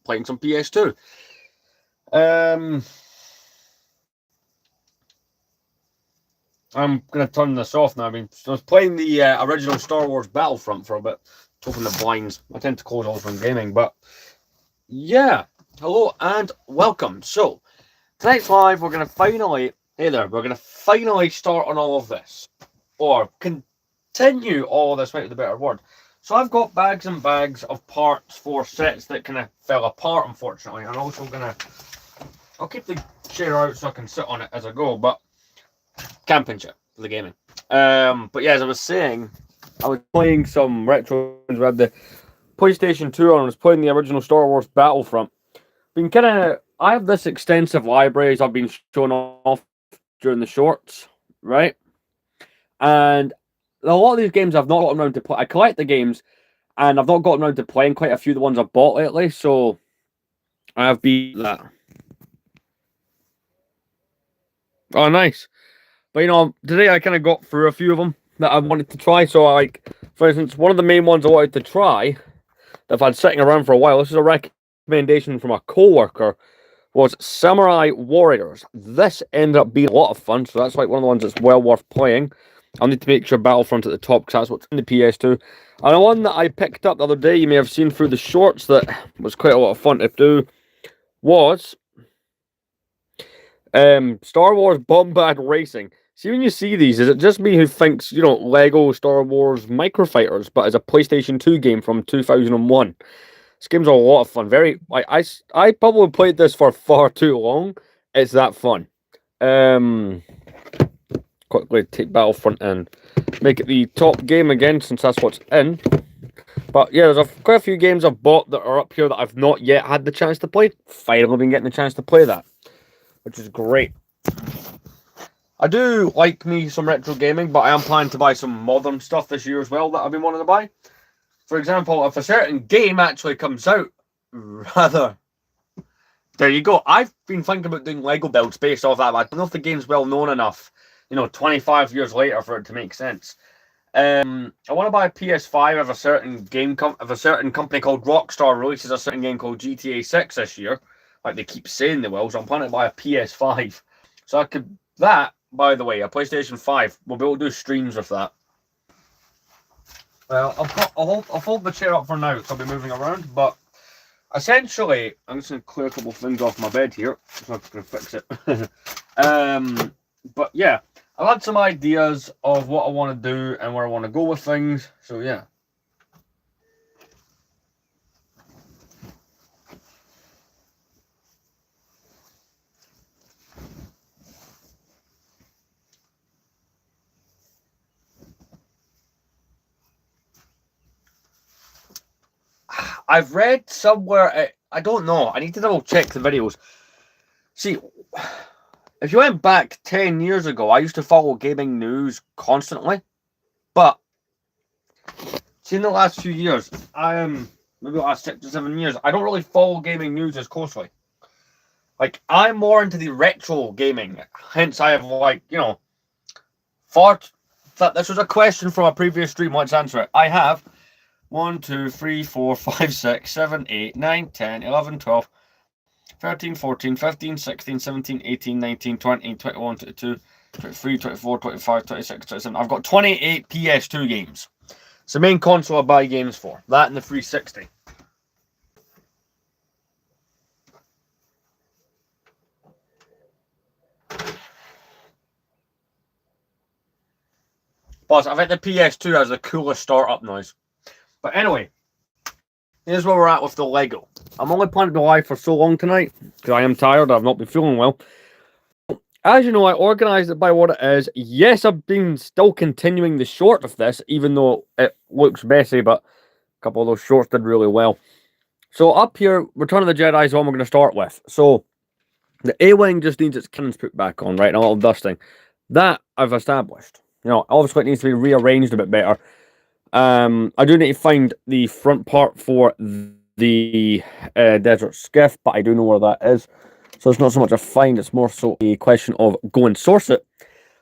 playing some PS2. I'm going to turn this off now. I was playing the original Star Wars Battlefront for a bit. To open the blinds. I tend to close all when gaming, but yeah. Hello and welcome. So, tonight's live, we're going to finally, hey there, we're going to finally start on all of this. Or continue all of this, might be the better word. So I've got bags and bags of parts for sets that kind of fell apart, unfortunately. I'm also I'll keep the chair out so I can sit on it as I go, but camping chair for the gaming. But yeah, as I was saying, I was playing some retro. We had the PlayStation 2 on. I was playing the original Star Wars Battlefront. I have this extensive library as I've been showing off during the shorts, right? And a lot of these games I've not gotten around to play. I collect the games, and I've not gotten around to playing quite a few of the ones I've bought lately, so I have beat that. Oh, nice. But, today I kind of got through a few of them that I wanted to try. So, for instance, one of the main ones I wanted to try that I've had sitting around for a while, this is a recommendation from a co-worker, was Samurai Warriors. This ended up being a lot of fun, so that's one of the ones that's well worth playing. I'll need to make sure Battlefront at the top, because that's what's in the PS2. And the one that I picked up the other day, you may have seen through the shorts, that was quite a lot of fun to do, was Star Wars Bombad Racing. See, when you see these, is it just me who thinks, Lego Star Wars Microfighters, but as a PlayStation 2 game from 2001? This game's a lot of fun. I probably played this for far too long. It's that fun. Quickly take Battlefront and make it the top game again, since that's what's in. But yeah, there's quite a few games I've bought that are up here that I've not yet had the chance to play. Finally been getting the chance to play that, which is great. I do like me some retro gaming, but I am planning to buy some modern stuff this year as well that I've been wanting to buy. For example, if a certain game actually comes out, there you go. I've been thinking about doing Lego builds based off that, but I don't know if the game's well known enough, 25 years later for it to make sense. I want to buy a PS5 if a certain company called Rockstar releases a certain game called GTA 6 this year, like they keep saying they will. So I'm planning to buy a PS5. So by the way, a PlayStation 5, we'll be able to do streams with that. Well, I'll hold the chair up for now, because I'll be moving around, but essentially, I'm just going to clear a couple of things off my bed here, so I'm going to fix it. But yeah, I've had some ideas of what I want to do and where I want to go with things, so yeah. I've read somewhere, I don't know, I need to double check the videos. See, if you went back 10 years ago, I used to follow gaming news constantly, but see, in the last few years, maybe the last 6 to 7 years, I don't really follow gaming news as closely. I'm more into the retro gaming, hence I have, this was a question from a previous stream, let's answer it. I have 1, 2, 3, 4, 5, 6, 7, 8, 9, 10, 11, 12, 13, 14, 15, 16, 17, 18, 19, 20, 21, 22, 23, 24, 25, 26, 27. I've got 28 PS2 games. It's the main console I buy games for. That and the 360. But I think the PS2 has the coolest startup noise. But anyway, here's where we're at with the Lego. I'm only planning to live for so long tonight, because I am tired, I've not been feeling well. As you know, I organised it by what it is. Yes, I've been still continuing the short of this, even though it looks messy, but a couple of those shorts did really well. So up here, Return of the Jedi is what we're going to start with. So the A-Wing just needs its cannons put back on, right, and a little dusting. That I've established. Obviously it needs to be rearranged a bit better. I do need to find the front part for the Desert Skiff, but I do know where that is. So it's not so much a find, it's more so a question of go and source it.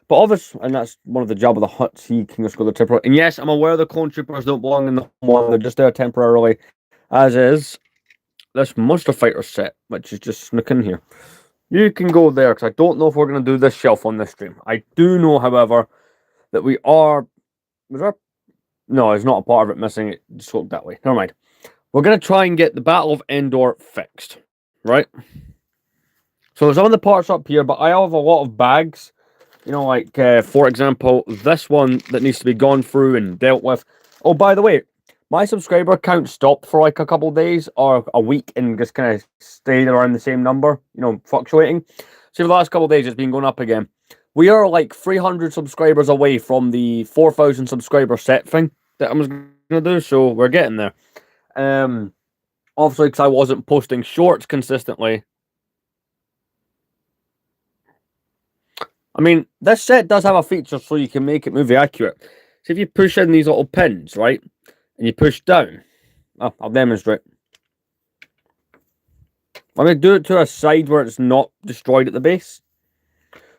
But obviously, and that's one of the Jabba the Hutt, King of School the Trooper. And yes, I'm aware the clone troopers don't belong in the one, they're just there temporarily, as is this Monster Fighter set, which is just snuck in here. You can go there, because I don't know if we're going to do this shelf on this stream. I do know, however, that we are... Was there... No, there's not a part of it missing. It just looked that way. Never mind. We're going to try and get the Battle of Endor fixed, right? So some of the parts up here, but I have a lot of bags. You know, like, for example, this one that needs to be gone through and dealt with. Oh, by the way, my subscriber count stopped for like a couple of days or a week and just kind of stayed around the same number, you know, fluctuating. So for the last couple of days, it's been going up again. We are like 300 subscribers away from the 4,000 subscriber set thing that I was going to do. So we're getting there. Obviously, because I wasn't posting shorts consistently. I mean, this set does have a feature so you can make it movie accurate. So if you push in these little pins, right, and you push down, I'll demonstrate. I'm going to do it to a side where it's not destroyed at the base.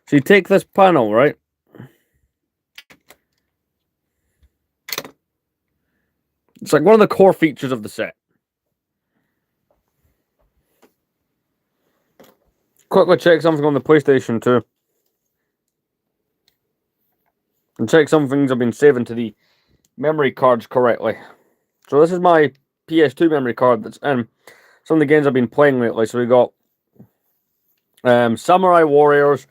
So you take this panel, right? It's like one of the core features of the set. Quickly check something on the PlayStation 2. And check some things I've been saving to the memory cards correctly. So this is my PS2 memory card that's in some of the games I've been playing lately. So we got Samurai Warriors,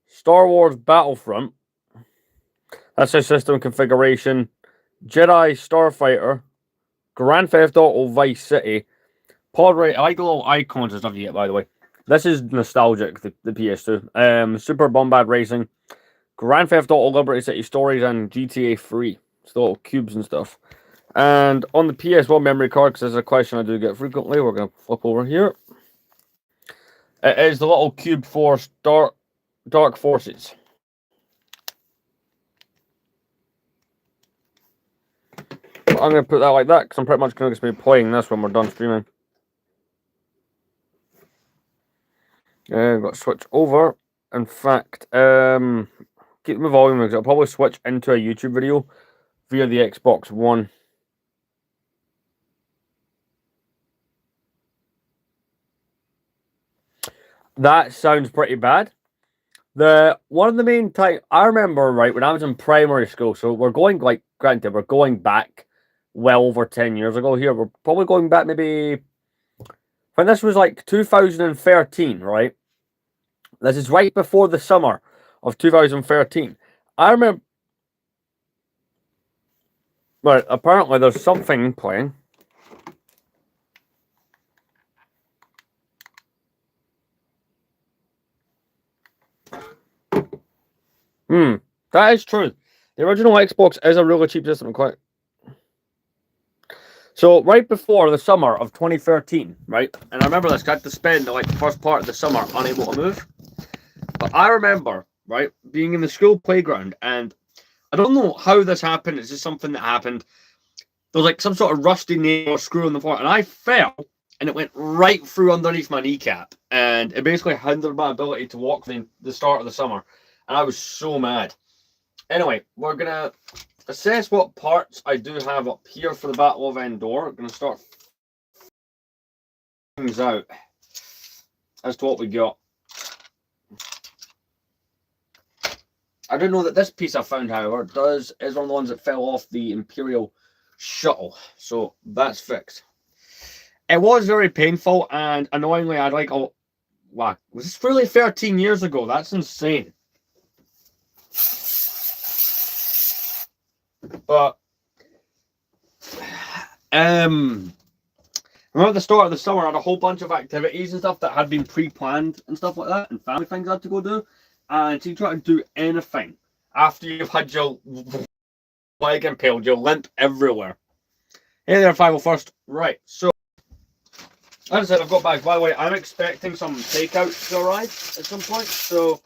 Star Wars Battlefront. That's a system configuration. Jedi Starfighter, Grand Theft Auto Vice City, Pod Race. I like the little icons and stuff you get, by the way. This is nostalgic, the PS2. Super Bombard Racing, Grand Theft Auto Liberty City Stories, and GTA 3. It's the little cubes and stuff. And on the PS1 memory card, because this is a question I do get frequently, we're going to flip over here. It is the little cube for Dark Forces. But I'm going to put that like that, because I'm pretty much going to be playing this when we're done streaming. I've got to switch over. In fact, keep the volume, because I'll probably switch into a YouTube video via the Xbox One. That sounds pretty bad. One of the main time I remember, right, when I was in primary school, so we're going, like, granted, we're going back well over 10 years ago here. We're probably going back maybe when this was like 2013, right? This is right before the summer of 2013. I remember. But apparently there's something playing. That is true. The original Xbox is a really cheap system, quite. So right before the summer of 2013, right? And I remember this, I had to spend like the first part of the summer unable to move. But I remember, right, being in the school playground, and I don't know how this happened. It's just something that happened. There was like some sort of rusty nail or screw on the floor, and I fell, and it went right through underneath my kneecap, and it basically hindered my ability to walk the start of the summer, and I was so mad. Anyway, we're gonna assess what parts I do have up here for the Battle of Endor. I'm gonna start things out as to what we got. I don't know that this piece I found, however, is one of the ones that fell off the Imperial shuttle, so that's fixed. It was very painful, and annoyingly, I'd like, oh, wow, was this really 13 years ago? That's insane. But, remember the start of the summer, I had a whole bunch of activities and stuff that had been pre-planned and stuff like that, and family things I had to go do. And so you try to do anything after you've had your leg impaled, your limp everywhere. Hey there, 501st. Right, so as I said, I've got bags. By the way, I'm expecting some takeout to arrive at some point. So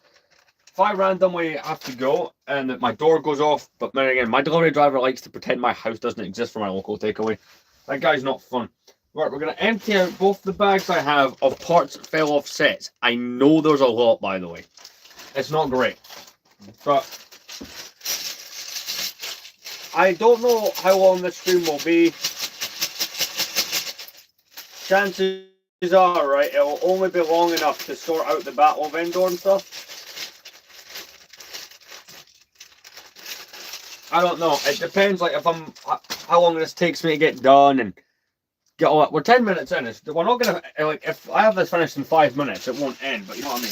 if I randomly have to go and my door goes off, but then again, my delivery driver likes to pretend my house doesn't exist for my local takeaway. That guy's not fun. Right, we're going to empty out both the bags I have of parts that fell off sets. I know there's a lot, by the way. It's not great, but I don't know how long this stream will be. Chances These are right. It will only be long enough to sort out the battle vendor and stuff. I don't know. It depends. Like if I'm, how long this takes me to get done and get all that. We're 10 minutes in. We're not gonna like if I have this finished in 5 minutes, it won't end. But you know what I mean.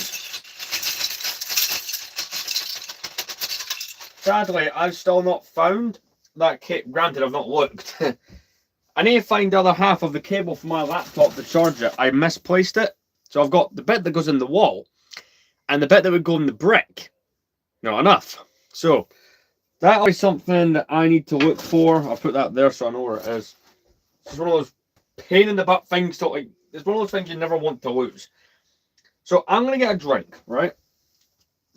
Sadly, I've still not found that kit. Granted, I've not looked. I need to find the other half of the cable for my laptop to charge it. I misplaced it. So I've got the bit that goes in the wall and the bit that would go in the brick. Not enough. So that is something that I need to look for. I'll put that there so I know where it is. It's one of those pain in the butt things to like. It's one of those things you never want to lose. So I'm gonna get a drink, right?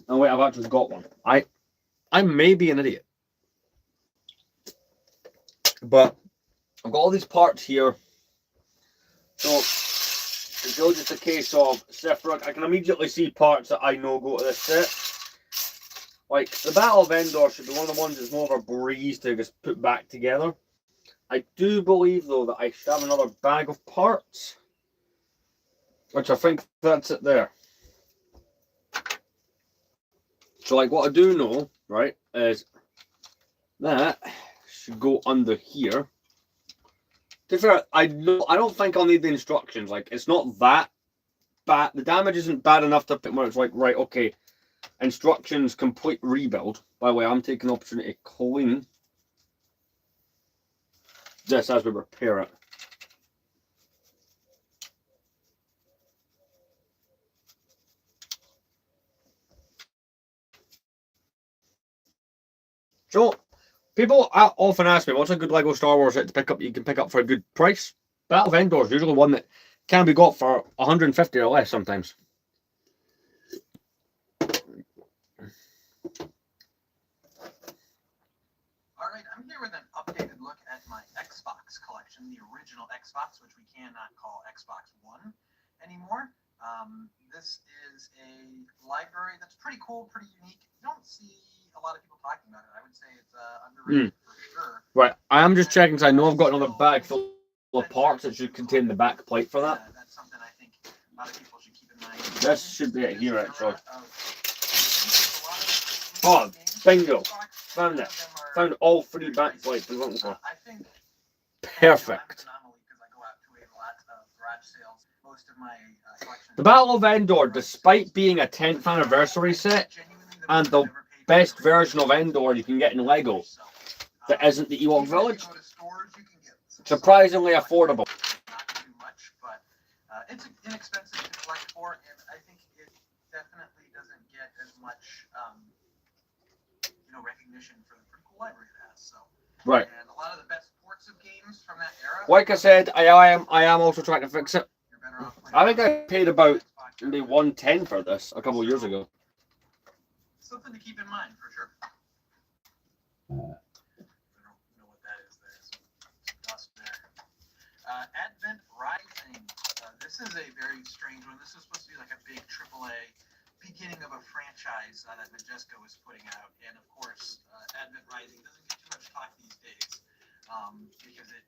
Oh wait, I've actually got one. I may be an idiot, but I've got all these parts here. So it's all just a case of separate. I can immediately see parts that I know go to this set. Like the Battle Vendor should be one of the ones that's more of a breeze to just put back together. I do believe though that I should have another bag of parts, which I think that's it there. So like what I do know, right, is that should go under here. To be fair, I don't think I'll need the instructions. Like it's not that bad. The damage isn't bad enough to put where it's like, right, okay, instructions, complete rebuild. By the way, I'm taking the opportunity to clean this as we repair it. So, people often ask me, what's a good Lego Star Wars set to pick up? You can pick up for a good price. Battle of Endor is usually one that can be got for 150 or less sometimes. Alright, I'm here with an updated look at my Xbox collection, the original Xbox, which we cannot call Xbox One anymore. This is a library that's pretty cool, pretty unique. You don't see a lot of people talking about it. I would say it's underrated for sure. Right, I am just checking because I know I've got another bag full of parts that should contain the back plate for that. That's something I think a lot of people should keep in mind. This should be it here actually. Oh, bingo! Found it. Found all 3 back plates I was looking for. Perfect. The Battle of Endor, despite being a 10th anniversary set and the best version of Endor you can get in Lego that isn't the Ewok Village, surprisingly affordable. Not too much, but it's inexpensive to collect for, and I think it definitely doesn't get as much recognition for the pretty cool library it has. So right. And a lot of the best ports of games from that era. Like I said, I am also trying to fix it. I think I paid about maybe $110 for this a couple of years ago. Something to keep in mind for sure. I don't know what that is. There's some dust there. Advent Rising. This is a very strange one. This is supposed to be like a big AAA beginning of a franchise that Majesco is putting out, and of course, Advent Rising doesn't get too much talk these days because it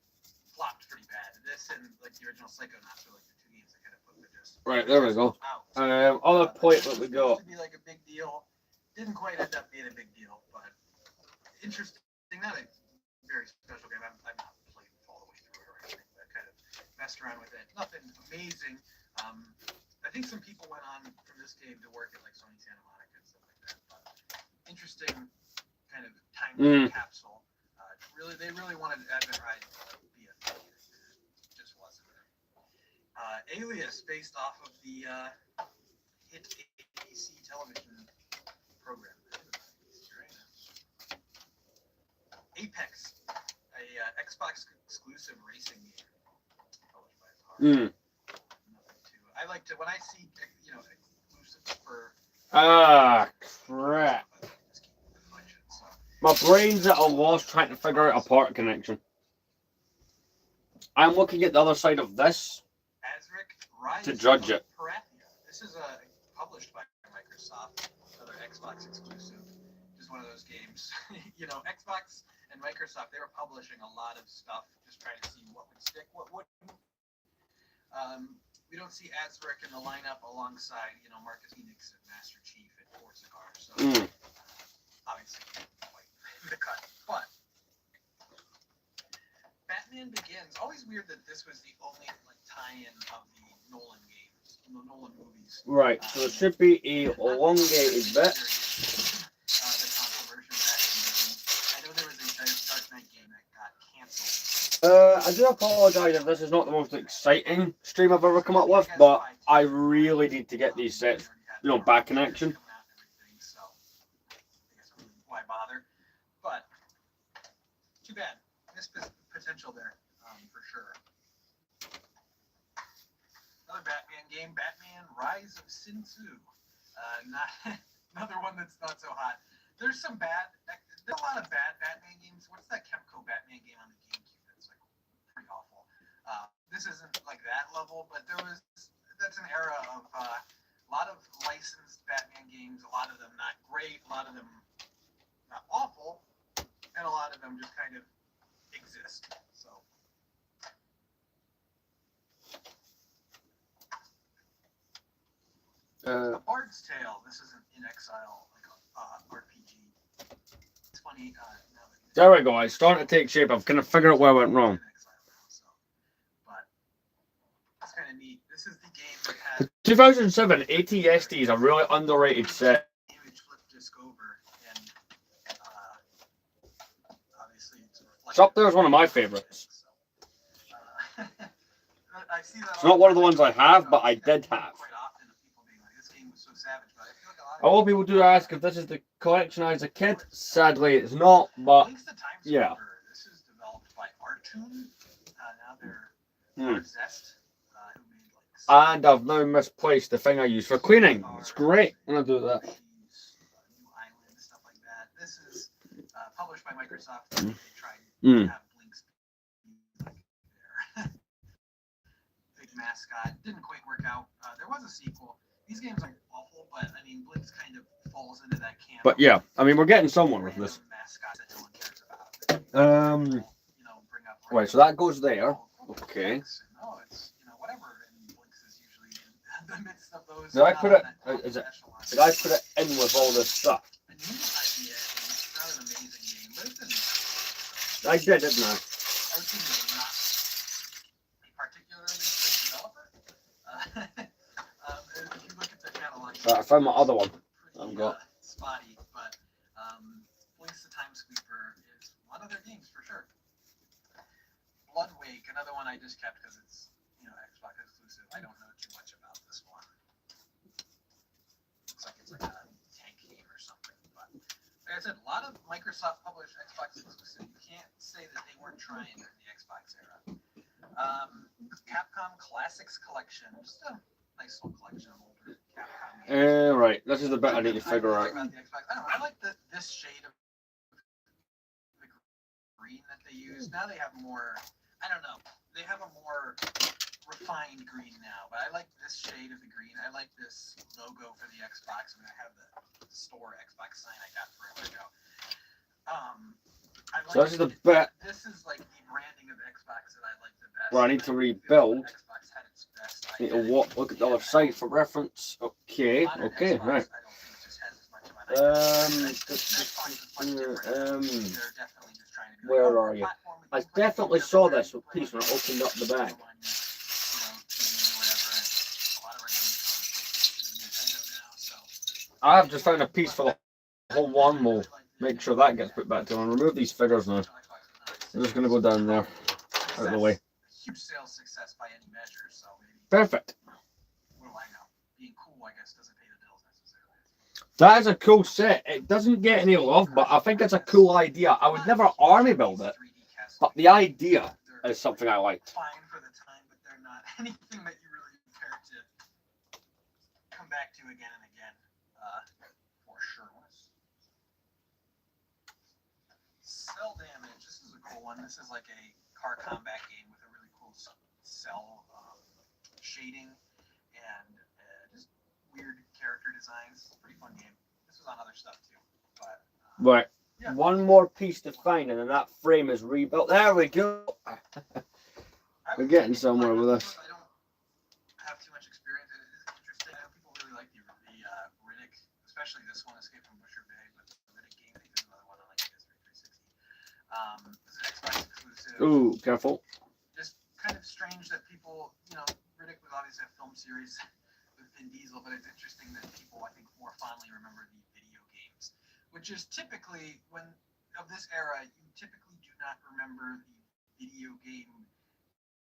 flopped pretty bad. This and like the original Psychonauts are like the 2 games that kind of put Majesco. Right, there we go. Other plate that we got. To be like a big deal, didn't quite end up being a big deal, but interesting. Not a very special game. I've not played all the way through it or anything, but kind of messed around with it. Nothing amazing. I think some people went on from this game to work at like Sony Santa Monica and stuff like that. But interesting kind of time capsule. They really wanted Advent Rising to be a thing. It just wasn't. Alias, based off of the hit ABC television program. Apex, a Xbox exclusive racing game published by Atari. I like to when I see exclusive for. Crap! My brain's at a loss trying to figure out a part connection. I'm looking at the other side of this to judge it. This is published by Microsoft, another Xbox exclusive. Just one of those games. Xbox and Microsoft, they were publishing a lot of stuff, just trying to see what would stick, what wouldn't. we don't see Azric in the lineup alongside, you know, Marcus Phoenix and Master Chief and Forcigar. So obviously quite the cut. But Batman Begins. Always weird that this was the only like tie-in of the Nolan games, the Nolan movies. Right. So it should be a elongated bit. The controversial Batman game. I know there was a Dark Knight game that got canceled. I do apologise if this is not the most exciting stream I've ever come up with, but I really need to get these sets, you know, back in action. So I guess why bother? But too bad. Missed potential there, for sure. Another Batman game, Batman Rise of Sin Tzu. Not another one that's not so hot. There's a lot of bad Batman games. What's that Kemco Batman game on the GameCube? That's like pretty awful. This isn't like that level, but that's an era of a lot of licensed Batman games. A lot of them not great, a lot of them not awful, and a lot of them just kind of exist. So. A Bard's Tale. This isn't In Exile, like a RPG. It's funny. There we go. It's starting to take shape. I've kind of figured out where I went wrong. But it's kind of neat. This is the game that had 2007 ATST is a really underrated set. image flip disc over, and obviously It's up there as one of my favorites. So, I see that It's not one of the ones I have, but I did have. Quite often of people being like, this game was so savage, but I feel like A lot of people do ask if this is the collection as a kid. Sadly, it's not, but Links to Time yeah. Scooper, this is developed by Artoon. Now they're Zest, who made like. And I've now misplaced the thing I use for cleaning. It's great when I do that. New Island, stuff like that. This is published by Microsoft. They tried to have Blink's be like their big mascot. Didn't quite work out. There was a sequel. These games are awful, but I mean, Blink's kind of falls into that camp. But yeah, I mean, we're getting somewhere with this. Mascots that no one cares about. You know, bring up Right, so that goes there. Okay. No, it's, you know, whatever. And Blinks is usually in the midst of those. Did I put it? Did I put it in with all this stuff? A new idea. It's not an amazing game, but it's a I did, didn't I? Artoon is not a particularly good developer. If you look at the catalog, Right, I found my other one. pretty, I've got. spotty, but Blinks the Time Sweeper is one of their games for sure. Blood Wake, another one I just kept because it's, you know, Xbox exclusive. I don't know too much about this one. Looks like it's like a tank game or something. But like I said, a lot of Microsoft published Xbox exclusive. You can't say that they weren't trying in the Xbox era. Capcom Classics Collection, just a nice little collection of older Capcom games. Right, this is the bit I need to figure out. About the Xbox. I don't know. I like this shade of the green that they use. Now they have more. I don't know. They have a more refined green now, but I like this shade of the green. I like this logo for the Xbox. I mean, I have the store Xbox sign I got forever ago. I like So this is the bit This is like the branding of Xbox that I like the best. where I need to rebuild. Xbox had its best. Need to look at the other side for reference. Okay, okay, right. Where are you? I definitely saw this piece when I opened up the bag. I have just found a piece for the whole one. We'll make sure that gets put back to and remove these figures now. I'm just going to go down there, out of the way. Huge sales success by any measure, so maybe. Perfect. What do I know? Being cool, I guess, doesn't pay the bills necessarily. That is a cool set. It doesn't get any love, but I think it's a cool idea. I would never army build it, but the idea is something I liked. Fine for the time, but they're not anything that you really care to come back to again and again, for sure. Cell Damage. This is a cool one. This is like a car combat game with a really cool cell shading and just weird character designs. Pretty fun game. This was on other stuff too, but Right. yeah. One more piece to find, and then that frame is rebuilt. There we go. We're getting somewhere with this. I don't have too much experience. It is interesting. I know people really like the Riddick, especially this one, Escape from Butcher Bay, but the Riddick game, I think there's another one on like PS3 360. This is an Xbox exclusive. Ooh, careful. Just kind of strange that people, Riddick was obviously a film series with Vin Diesel, but it's interesting that people, I think, more fondly remember the video games, which is typically, of this era, you typically do not remember the video game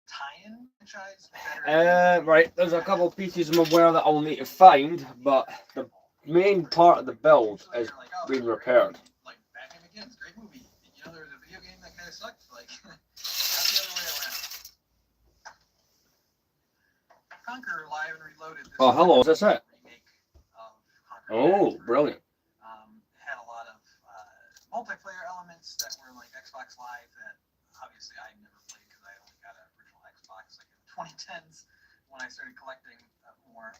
tie-in franchise better. Right, there's a couple of pieces I'm aware that I'll need to find, but the main part of the build is being repaired. Like Batman Begins, great movie. There was a video game that kind of sucked. Like, not the other way around. Conquer Live and Reloaded. This Hello, is this it? Remake of Conquer. Brilliant. Had a lot of multiplayer elements that were like Xbox Live that obviously I never played because I only got an original Xbox like in the 2010s when I started collecting more.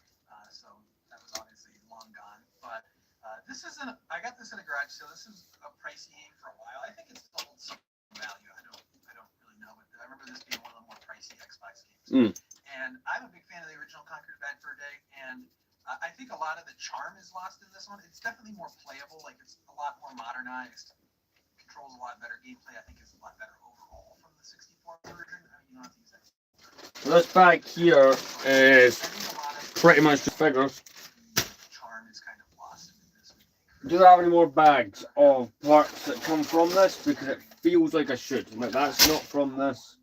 So that was obviously long gone. But I got this at a garage sale. This is a pricey game for a while. I think it's still holds some value. I don't really know, but I remember this being one of the more pricey Xbox games. And I'm a big fan of the original Conquer Bad Fur Day, and I think a lot of the charm is lost in this one. It's definitely more playable. Like, it's a lot more modernized. Controls a lot better. Gameplay, I think, is a lot better overall from the 64 version. I mean, you don't have to use that. This bag here is pretty much just figures. The charm is kind of lost in this remake. Do they have any more bags of parts that come from this? Because it feels like I should. But that's not from this.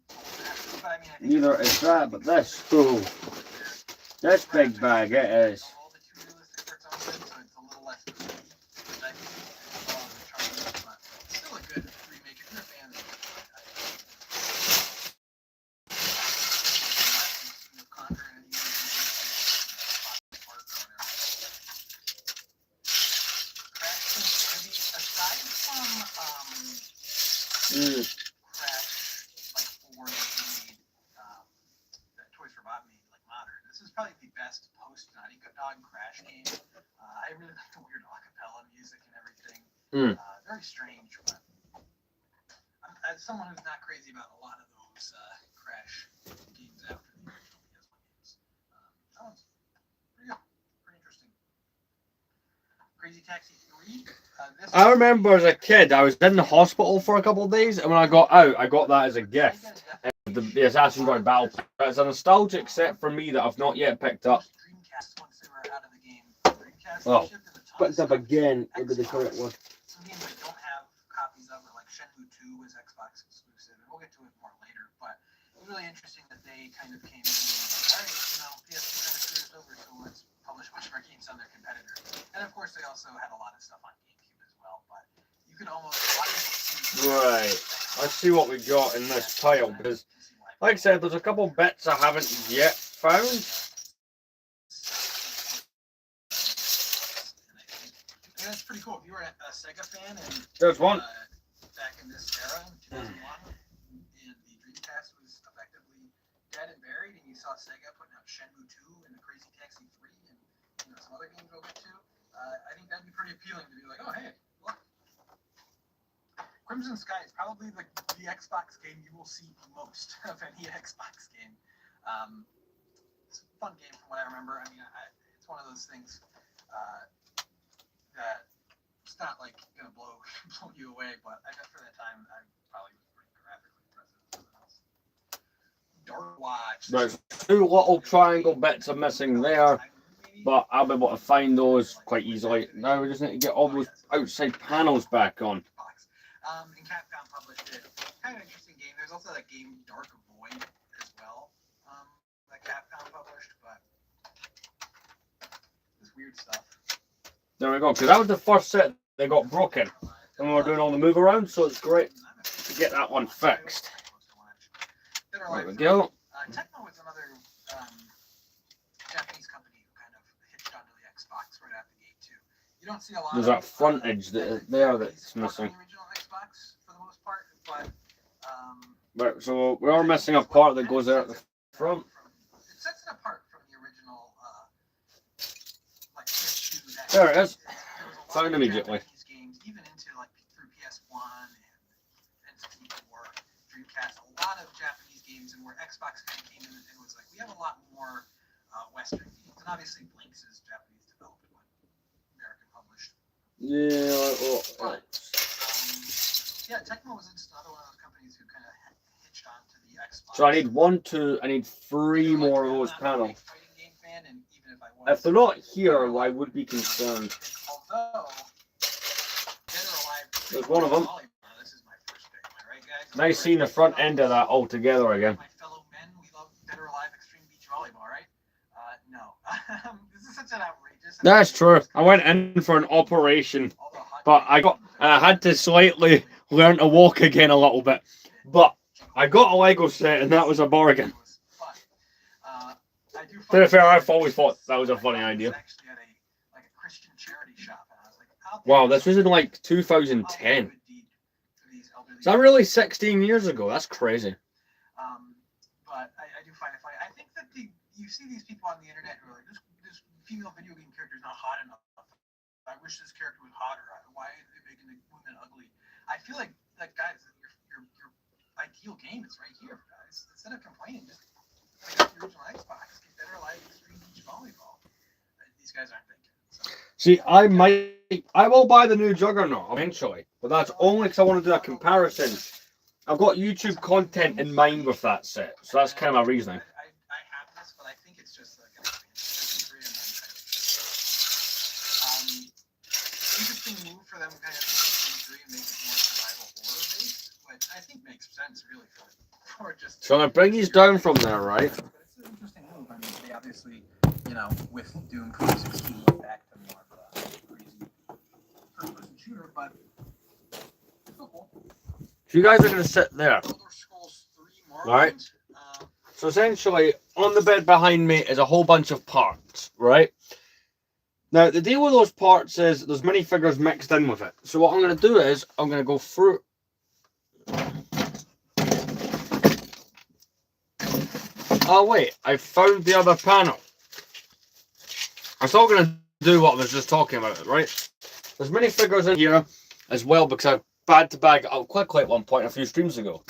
Neither is that, but this. Ooh. This big bag, it is. This is probably the best post-Naughty Dog Crash game. I really like the weird acapella music and everything. Very strange, but as someone who's not crazy about a lot of those Crash games after the original PS1 games, that one's pretty good, pretty interesting. Crazy Taxi 3. I remember as a kid, I was in the hospital for a couple of days, and when I got out, I got that as a gift. The Assassin's Creed Battle. It's a nostalgic set for me that I've not yet picked up. Oh, picked up again. Maybe the correct one. Some games I don't have copies of, like Shenmue 2 was Xbox exclusive, and we'll get to it more later. But it was really interesting that they kind of came in and were like, all right, PS2 kind of screwed us over, so let's publish a bunch of our games on their competitor. And of course, they also had a lot of stuff on GameCube as well. But you could almost see. Right. Let's see what we got in this pile, because like I said, there's a couple bits I haven't yet found. Yeah, that's pretty cool. If you were a Sega fan and There's one. Back in this era, in 2001, and the Dreamcast was effectively dead and buried, and you saw Sega putting out Shenmue 2 and the Crazy Taxi 3 and some other games we'll get to, I think that'd be pretty appealing to be like, oh, hey, look. Crimson Sky is probably the Xbox game you will see most of any Xbox game. It's a fun game from what I remember. I mean, it's one of those things that it's not like gonna blow you away, but I bet for that time I probably was pretty graphically impressive. Dark Watch. There's two little triangle bits are missing there, but I'll be able to find those quite easily. Now we just need to get all those outside panels back on. And Capcom published it. Kind of interesting game. There's also that game Dark Void as well that Capcom published, but this weird stuff. There we go, because that was the first set that got broken when we were doing all the move around, so it's great to get that one fixed. There we go. Tecmo was another Japanese company who kind of hitched onto the Xbox right out the gate too. You don't see a lot. There's that frontage there that's missing. Right, so we are missing a part that goes there at the front. It sets it apart from the original, like PS2. There it is. Found immediately. Games, even into like through PS1 and N64, Dreamcast, a lot of Japanese games, and where Xbox kind of came in and was like, we have a lot more Western games, and obviously Blinks is Japanese developed, but American published. Yeah. Yeah, Tecmo was just another one of those companies who kind of hitched on to the Xbox. So I need 1, 2, I need 3 more of those panels. Fighting game fan, and even if I was, If they're not here, I would be concerned. Although Dead or Alive, There's one of them. This is my first pick, am I right, guys? Nice seeing the front end of that all together again. My fellow men, we love Dead or Alive Extreme Beach Volleyball, right? No. This is such an outrageous. That's true. I went in for an operation, but I had to slightly learn to walk again a little bit. But I got a Lego set, and that was a bargain. To be fair, I've always thought that was a funny idea. Wow, this was in like 2010. Is that really 16 years ago? That's crazy. But I do find it funny. I think that you see these people on the internet who are like, this female video game character is not hot enough. I wish this character was hotter. Why are they making the women ugly? I feel like guys, your ideal game is right here, guys. Instead of complaining, just pick up the original Xbox. Get Dead or Alive Extreme Beach Volleyball. These guys aren't thinking. So. See, I will buy the new Juggernaut eventually, but that's only because I want to do a comparison. I've got YouTube content in mind with that set, so that's kind of my reasoning. I have this, but I think it's just like an interesting move for them, kind of to and make it more survival horror based, which I think makes sense really for just. So I'm gonna bring these down from there, right? But it's an interesting move. I mean, they obviously, with Doom 2016, went back to more of a crazy first-person shooter, but it's still cool. So you guys are gonna sit there. Right. So essentially, on the bed behind me is a whole bunch of parts, right? Now, the deal with those parts is there's minifigures mixed in with it. So what I'm going to do is, I'm going to go through... Oh, wait. I found the other panel. I'm still going to do what I was just talking about, right? There's minifigures in here as well, because I had to bag it out quickly at one point a few streams ago.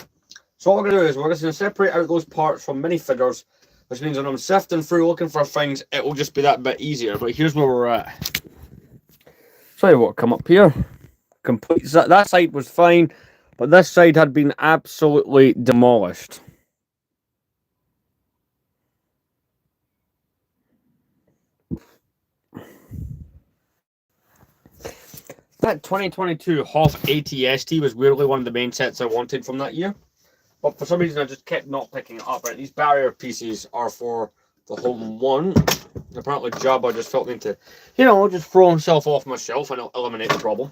So what we're going to do is we're just going to separate out those parts from minifigures, which means when I'm sifting through looking for things, it will just be that bit easier. But here's where we're at. Tell you what, come up here. Complete. That side was fine, but this side had been absolutely demolished. That 2022 Hoff ATST was weirdly one of the main sets I wanted from that year. But for some reason, I just kept not picking it up. Right? These barrier pieces are for the Home 1. Apparently, Jabba just felt me to, just throw himself off my shelf and eliminate the problem.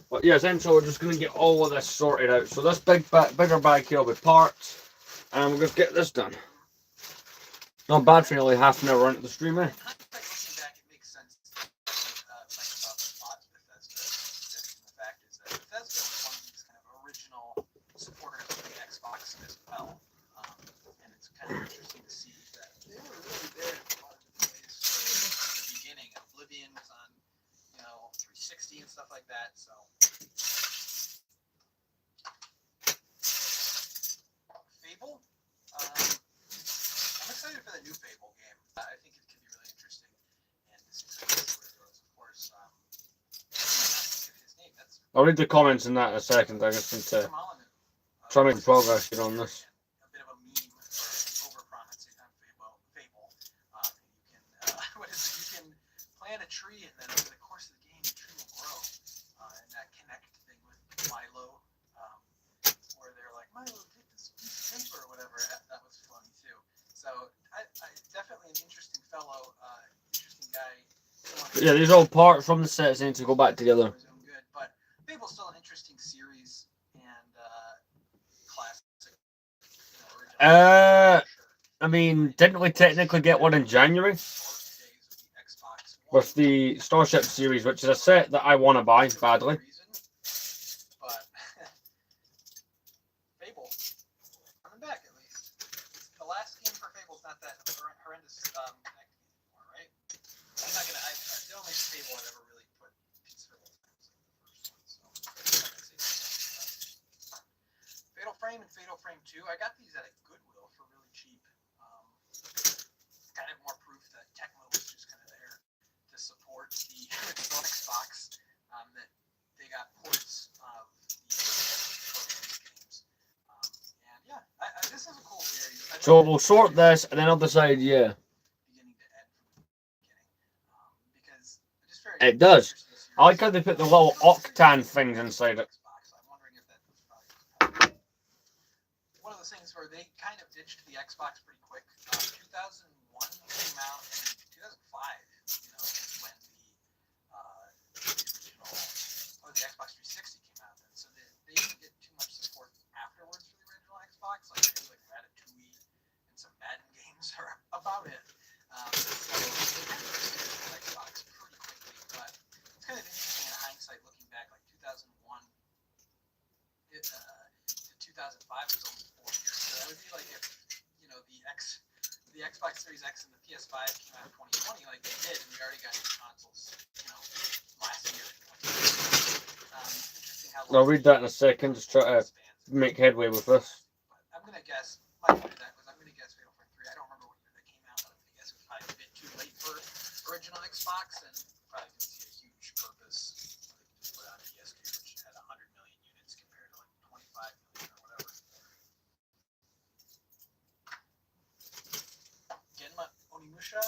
But yeah, essentially, we're just going to get all of this sorted out. So this bigger bag here with parts, and we'll just get this done. Not bad for nearly half an hour into the stream, eh? And stuff like that, so Fable. I'm excited for the new Fable game. I think it can be really interesting, and this is where it goes. Of course, his name. I'll read the comments in that in a second. I just need to try to make progress here on this. A bit of a meme for over-promising on Fable. You can, what is it? You can plant a tree, and then over the course of the game, the tree will grow. And that Connect thing with Milo, where they're like, Milo, take this piece of paper or whatever. That was funny too. So I definitely an interesting fellow, interesting guy. Yeah, these are all parts from the sets need to go back together. Good, but Fable's still an interesting series and classic. I mean, didn't we technically get one in January? With the Starship series, which is a set that I want to buy badly. But Fable, coming back at least. The last game for Fable's not that horrendous anymore, right? I'm not gonna. The only Fable I've ever really put considerable times in the first one. So Fatal Frame and Fatal Frame 2, I got these at a Goodwill for really cheap. Kind of more proof that Tecmo was just kind of there to support the original Xbox. That they got ports of the games. And yeah, this is a cool series. So we'll sort this, and then on the side, yeah. Beginning to end from the beginning. Because just very It does. I like how they put the little Octan things inside it. I'm wondering if that was probably one of those things where they kind of ditched the Xbox pretty quick. 2001 came out, and 2005, when the original, the Xbox 360 came out. And so they didn't get too much support afterwards for the original Xbox. Like maybe like Ratatouille and some Madden games are about it. So they kind of ditched the Xbox pretty quickly, but it's kind of interesting in hindsight looking back, like 2001 to 2005 was only 4 years. So that would be like if, the Xbox Series X and the PS5 came out in 2020 like they did, and we already got new consoles, last year. Interesting how I'll read that in a second, just try to make headway with this. I'm going to guess, my point of that was I'm going to guess Fatal Frame 3. I don't remember what year that came out, but I'm going to guess it was probably a bit too late for original Xbox, and probably didn't see a huge purpose. Just put out a PS2, which had 100 million units compared to like 25 million or whatever. Genma Onimusha,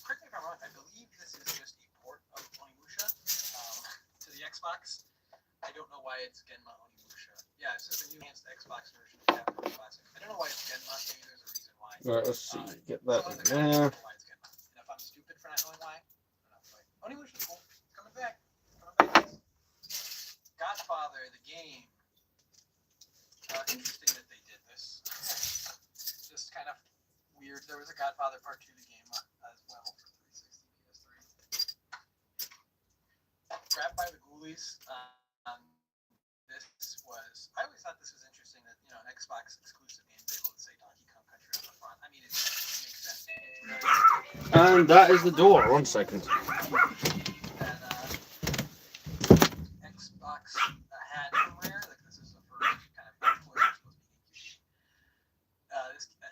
correct me if I'm wrong, I believe this is just a port of Onimusha to the Xbox. I don't know why it's Genma Onimusha. Yeah, it's just a new enhanced Xbox version of Capcom Classic. I don't know why it's Genma, maybe there's a reason why. Right, let's see. Get that in there. And if I'm stupid for not knowing why, I don't know. Onimusha's cool. Coming back. Godfather, the game. Interesting that they did this. Just kind of weird. There was a Godfather Part 2 the game as well for 360 PS3. Grabbed by the Ghoulies. This was. I always thought this was interesting that an Xbox exclusive game was able to say Donkey Kong Country on the front. I mean, it makes sense. And that is the door. 1 second. That Xbox had from Rare. Like this is the first kind of influence supposed to be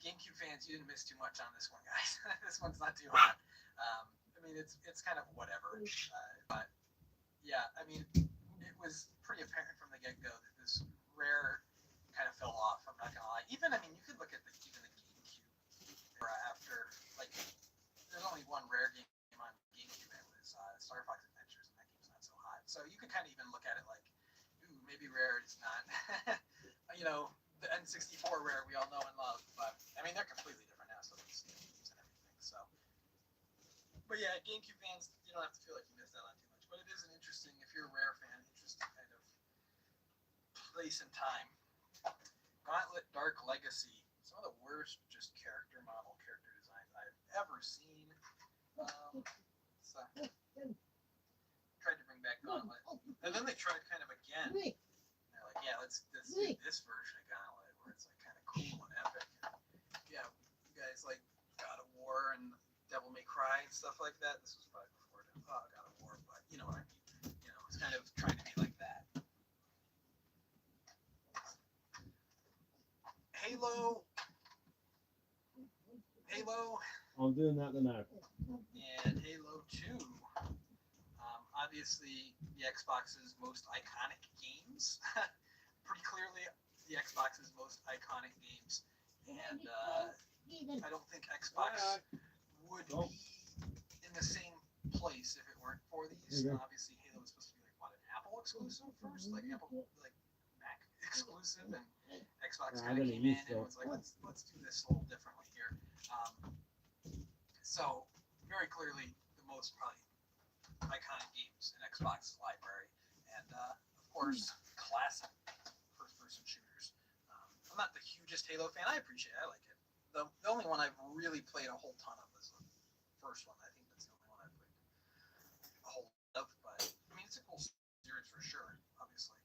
GameCube fans, you didn't miss too much on this one, guys. This one's not too hot. I mean, it's kind of whatever. But yeah, I mean, it was pretty apparent from the get-go that this Rare kind of fell off. I'm not gonna lie. Even, I mean, you could look at even the GameCube era after, like, there's only one Rare game on GameCube, and it was Star Fox Adventures, and that game's not so hot. So you could kind of even look at it like, ooh, maybe Rare is not, the N64 Rare we all know and love. But I mean, they're completely different now, so it's games and everything. So, but yeah, GameCube fans, you don't have to feel like you missed out on too much. But it is an interesting, if you're a Rare fan, interesting kind of place and time. Gauntlet Dark Legacy. Some of the worst just character designs I've ever seen. Tried to bring back Gauntlet, and then they tried kind of again. They're like, yeah, let's do this version of Gauntlet where it's like kind of cool and epic. Yeah, you guys like God of War and Devil May Cry and stuff like that. This was probably before God of War, but you know what I mean. It's kind of trying to be like that. Halo. I'm doing that now. And Halo 2. Obviously, the Xbox's most iconic games. Pretty clearly, the Xbox's most iconic games. And I don't think Xbox would be in the same place if it weren't for these. Obviously, Halo was supposed to be like an Apple exclusive first, like Apple, like Mac exclusive, and Xbox kind of came in and was like, let's do this a little differently here. So very clearly, the most probably iconic games in Xbox's library, and of course, classic first-person shooters. I'm not the hugest Halo fan. I appreciate it. I like it. The only one I've really played a whole ton of is the first one. I think that's the only one I've played a whole lot of, but I mean, it's a cool series for sure, obviously.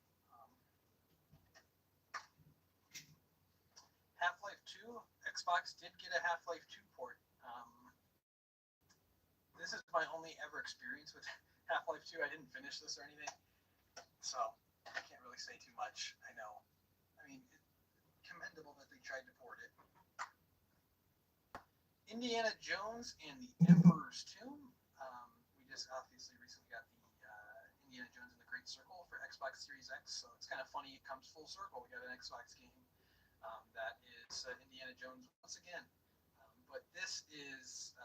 Half-Life 2, Xbox did get a Half-Life 2 port. This is my only ever experience with Half-Life 2. I didn't finish this or anything, so I can't really say too much. I know commendable that they tried to port it. Indiana Jones and the Emperor's Tomb. We just obviously recently got the Indiana Jones and the Great Circle for Xbox Series X, so it's kind of funny it comes full circle. We got an Xbox game that is Indiana Jones once again. But this is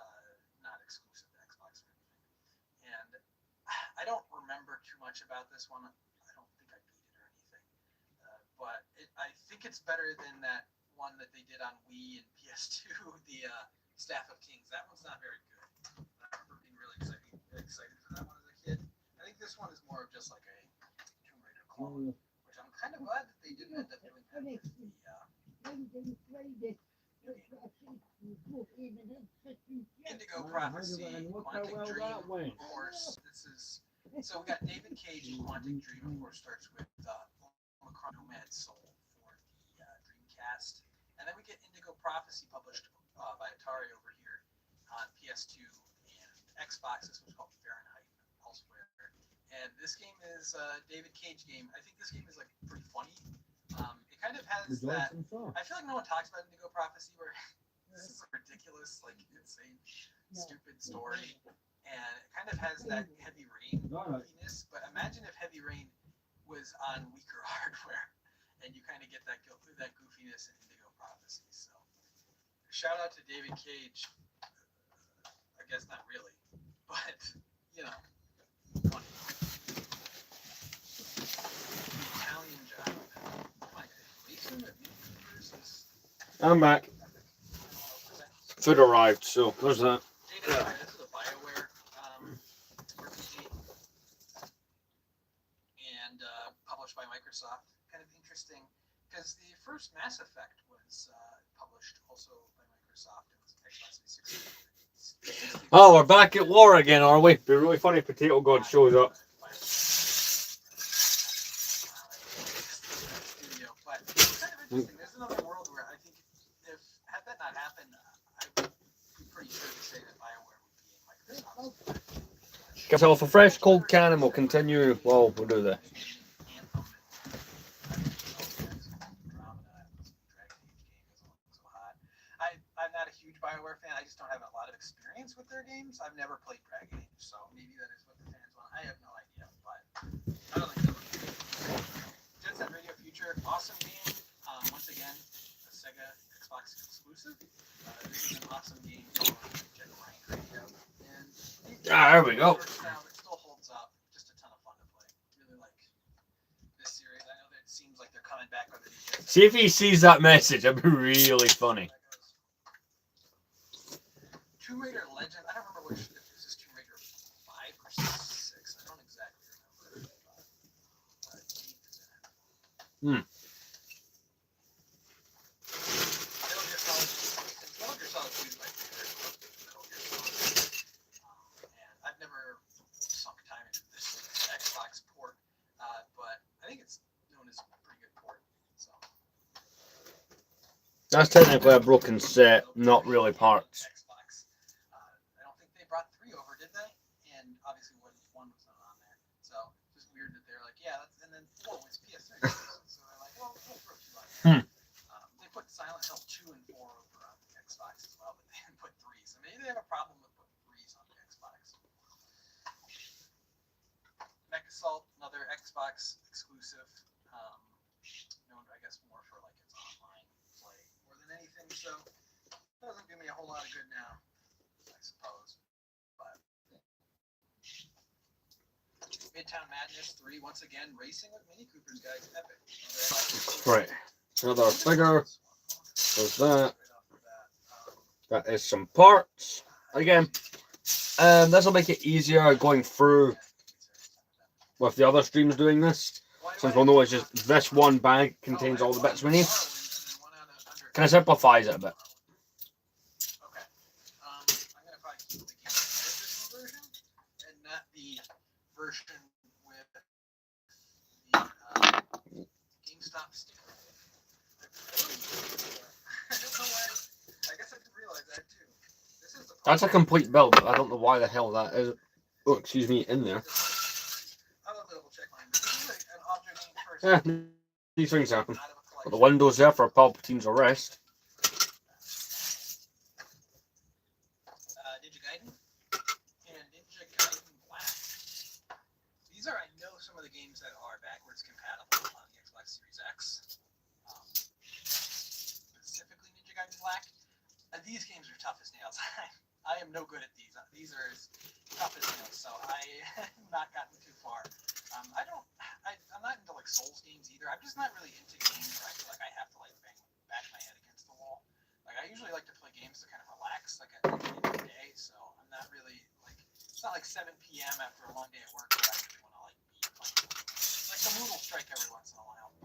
not exclusive to Xbox or anything. And I don't remember too much about this one. I don't think I beat it or anything. But I think it's better than that one that they did on Wii and PS2, the Staff of Kings. That one's not very good. I remember being really excited for that one as a kid. I think this one is more of just like a Tomb Raider clone, which I'm kind of glad that they didn't end up doing that with the Indigo Prophecy, Quantic Dream, of course. So we got David Cage in Quantic Dream, of course, starts with Omicron Nomad Soul for the Dreamcast. And then we get Indigo Prophecy published by Atari over here on PS2 and Xbox. This was called Fahrenheit elsewhere. And this game is a David Cage game. I think this game is like pretty funny. It kind of has that. I feel like no one talks about Indigo Prophecy, where this is a ridiculous, like insane, stupid story, and it kind of has that Heavy Rain goofiness. But imagine if Heavy Rain was on weaker hardware, and you kind of get that goofiness in Indigo Prophecy. So, shout out to David Cage. I guess not really, but you know, funny. Italian job. I'm back. Food arrived, so there's that. This is a BioWare RPG, and published by Microsoft. Kind of interesting, because the first Mass Effect was published also by Microsoft. It was Xbox 360. Oh, we're back at war again, are we? It'd be really funny if Potato God shows up. But it's kind of interesting. There's another world where I think had that not happened, I would be pretty sure to say that BioWare would be in Microsoft. Get yourself a fresh cold can and we'll continue. Well, we'll do this. I'm not a huge BioWare fan. I just don't have a lot of experience with their games. I've never played Dragon Age, so maybe that is what the fans want. I have no idea, but I don't think so. Jet Set Radio Future, awesome game. Once again, a Sega Xbox exclusive. This is an awesome game for Jet Rank Radio. And there we go. It still holds up. Just a ton of fun to play. Really like this series. I know that it seems like they're coming back with it. See if he sees that message. That'd be really funny. Tomb Raider Legend. I don't remember which. If this is Tomb Raider 5 or 6. I don't exactly remember. Metal Gear Solid 2 is my favorite Metal Gear Solid. And I've never sunk time into this Xbox port, but I think it's known as a pretty good port. So. That's technically a broken set, not really parts. They put Silent Hill 2 and 4 over on the Xbox as well, but they didn't put 3. So maybe they have a problem with putting 3s on the Xbox. MechAssault, another Xbox exclusive, known I guess more for like its online play more than anything. So it doesn't do me a whole lot of good now, I suppose. But Midtown Madness 3, once again, racing with Mini Coopers, guys, epic. Right. Another figure. There's that. That is some parts. Again, this will make it easier going through with the other streams doing this. Since we'll know it's just this one bag contains all the bits we need. Kind of simplifies it a bit. Okay. I'm going to probably keep the Game version and not the version with the GameStop sticker. I don't know why. I guess I didn't realize that too. This is the That's a complete build, but I don't know why the hell that is. Oh, excuse me, in there. I'll double check mine. This is an object first. These things happen. Out of a Got the windows there for Palpatine's arrest. Ninja Gaiden and Ninja Gaiden Black. These are, I know, some of the games that are backwards compatible on the Xbox Series X. Specifically Ninja Gaiden Black. These games are tough as nails. I am no good at these. These are as tough as nails, so I have not gotten too far. I'm not into like Souls games either. I'm just not really into games where I feel like I have to like bash my head against the wall. Like I usually like to play games to kind of relax, like at the end of the day. So I'm not really like, it's not like 7 p.m. after a long day at work where I really want to like be playing. Like the mood will strike every once in a while.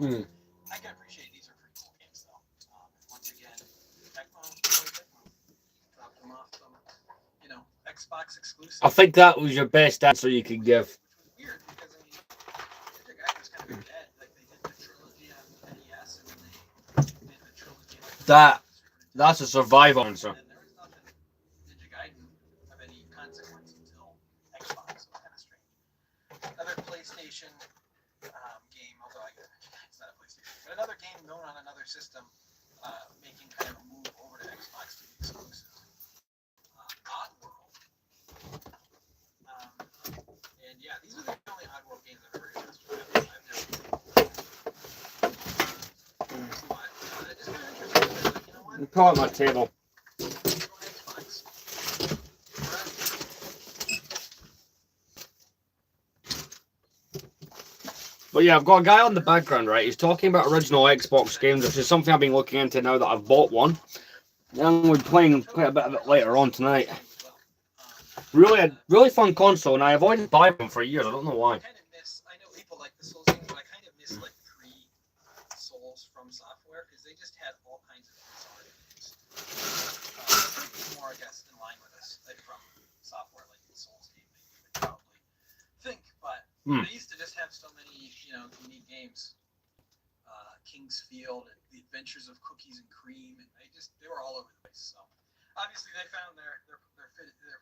I can appreciate these are pretty cool games though. Once again, Tecmo dropped them off some, Xbox exclusive. I think that was your best answer you could give. Which was weird because I mean, Ninja Gaiden was kind of dead. Like they did the trilogy on NES and then they did the trilogy. That's a survival answer. And there was nothing Ninja Gaiden of any consequence until Xbox. So it's kind of strange. Another PlayStation game, although it's not a PlayStation, but another game known on another system, making kind of a move over to Xbox to be exclusive. Oddworld. And yeah, these are the only Oddworld games I've ever interested in. I've never but it's kind of interesting. Like, you know what? Call it my table. Xbox. But yeah, I've got a guy on the background, right? He's talking about original Xbox games, which is something I've been looking into now that I've bought one. And we're playing quite a bit of it later on tonight. Really fun console, and I avoided buying them for years. I don't know why. I know people like the Souls games, but I kind of miss like pre-Souls from Software because they just had all kinds of bizarre games. More, I guess, in line with us, like from Software, like the Souls game that you would probably think, but they used to just have so many, unique games. King's Field and The Adventures of Cookies and Cream, and they were all over the place. So obviously they found their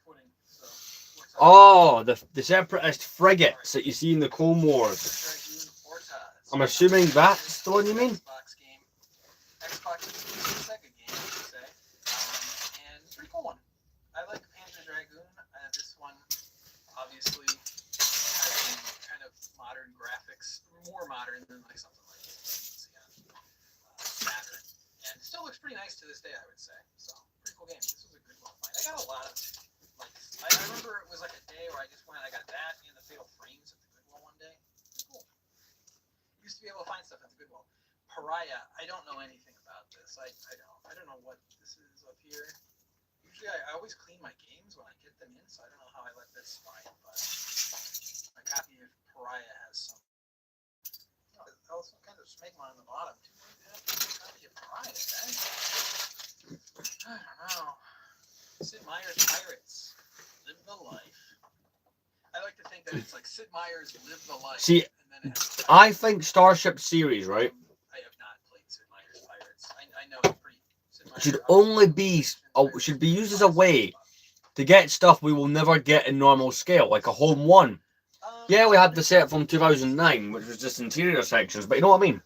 footing. So oh, the separatist frigates that you see in the Clone Wars. I'm assuming that's the one you mean. Xbox game, Xbox exclusive Sega game, I should say, and it's a pretty cool one. I like Panzer Dragoon. This one obviously has some kind of modern graphics, more modern than like something like Saturn, and it still looks pretty nice to this day, I would say. So, pretty cool game. This was a Goodwill find. I got a lot of, I remember it was like a day where I just went, I got that and the Fatal Frames at the Goodwill one day. Pretty cool. Used to be able to find stuff at the Goodwill. Pariah, I don't know anything about this. I don't know what this is up here. Usually I always clean my games when I get them in, so I don't know how I let this slide, but my copy of Pariah has some. Also kind of smegma on the bottom too. Pariah, eh? I don't know. Sid Meier's Pirates. Live the life. I like to think that it's like Sid Meier's Live the Life. See, and then it has I think Starship Series, right, I have not played Sid Meier's Pirates. I know it's pretty. should only be should be used as a way to get stuff we will never get in normal scale, like a Home 1. Yeah, we had the set from 2009, which was just interior sections, but you know what I mean?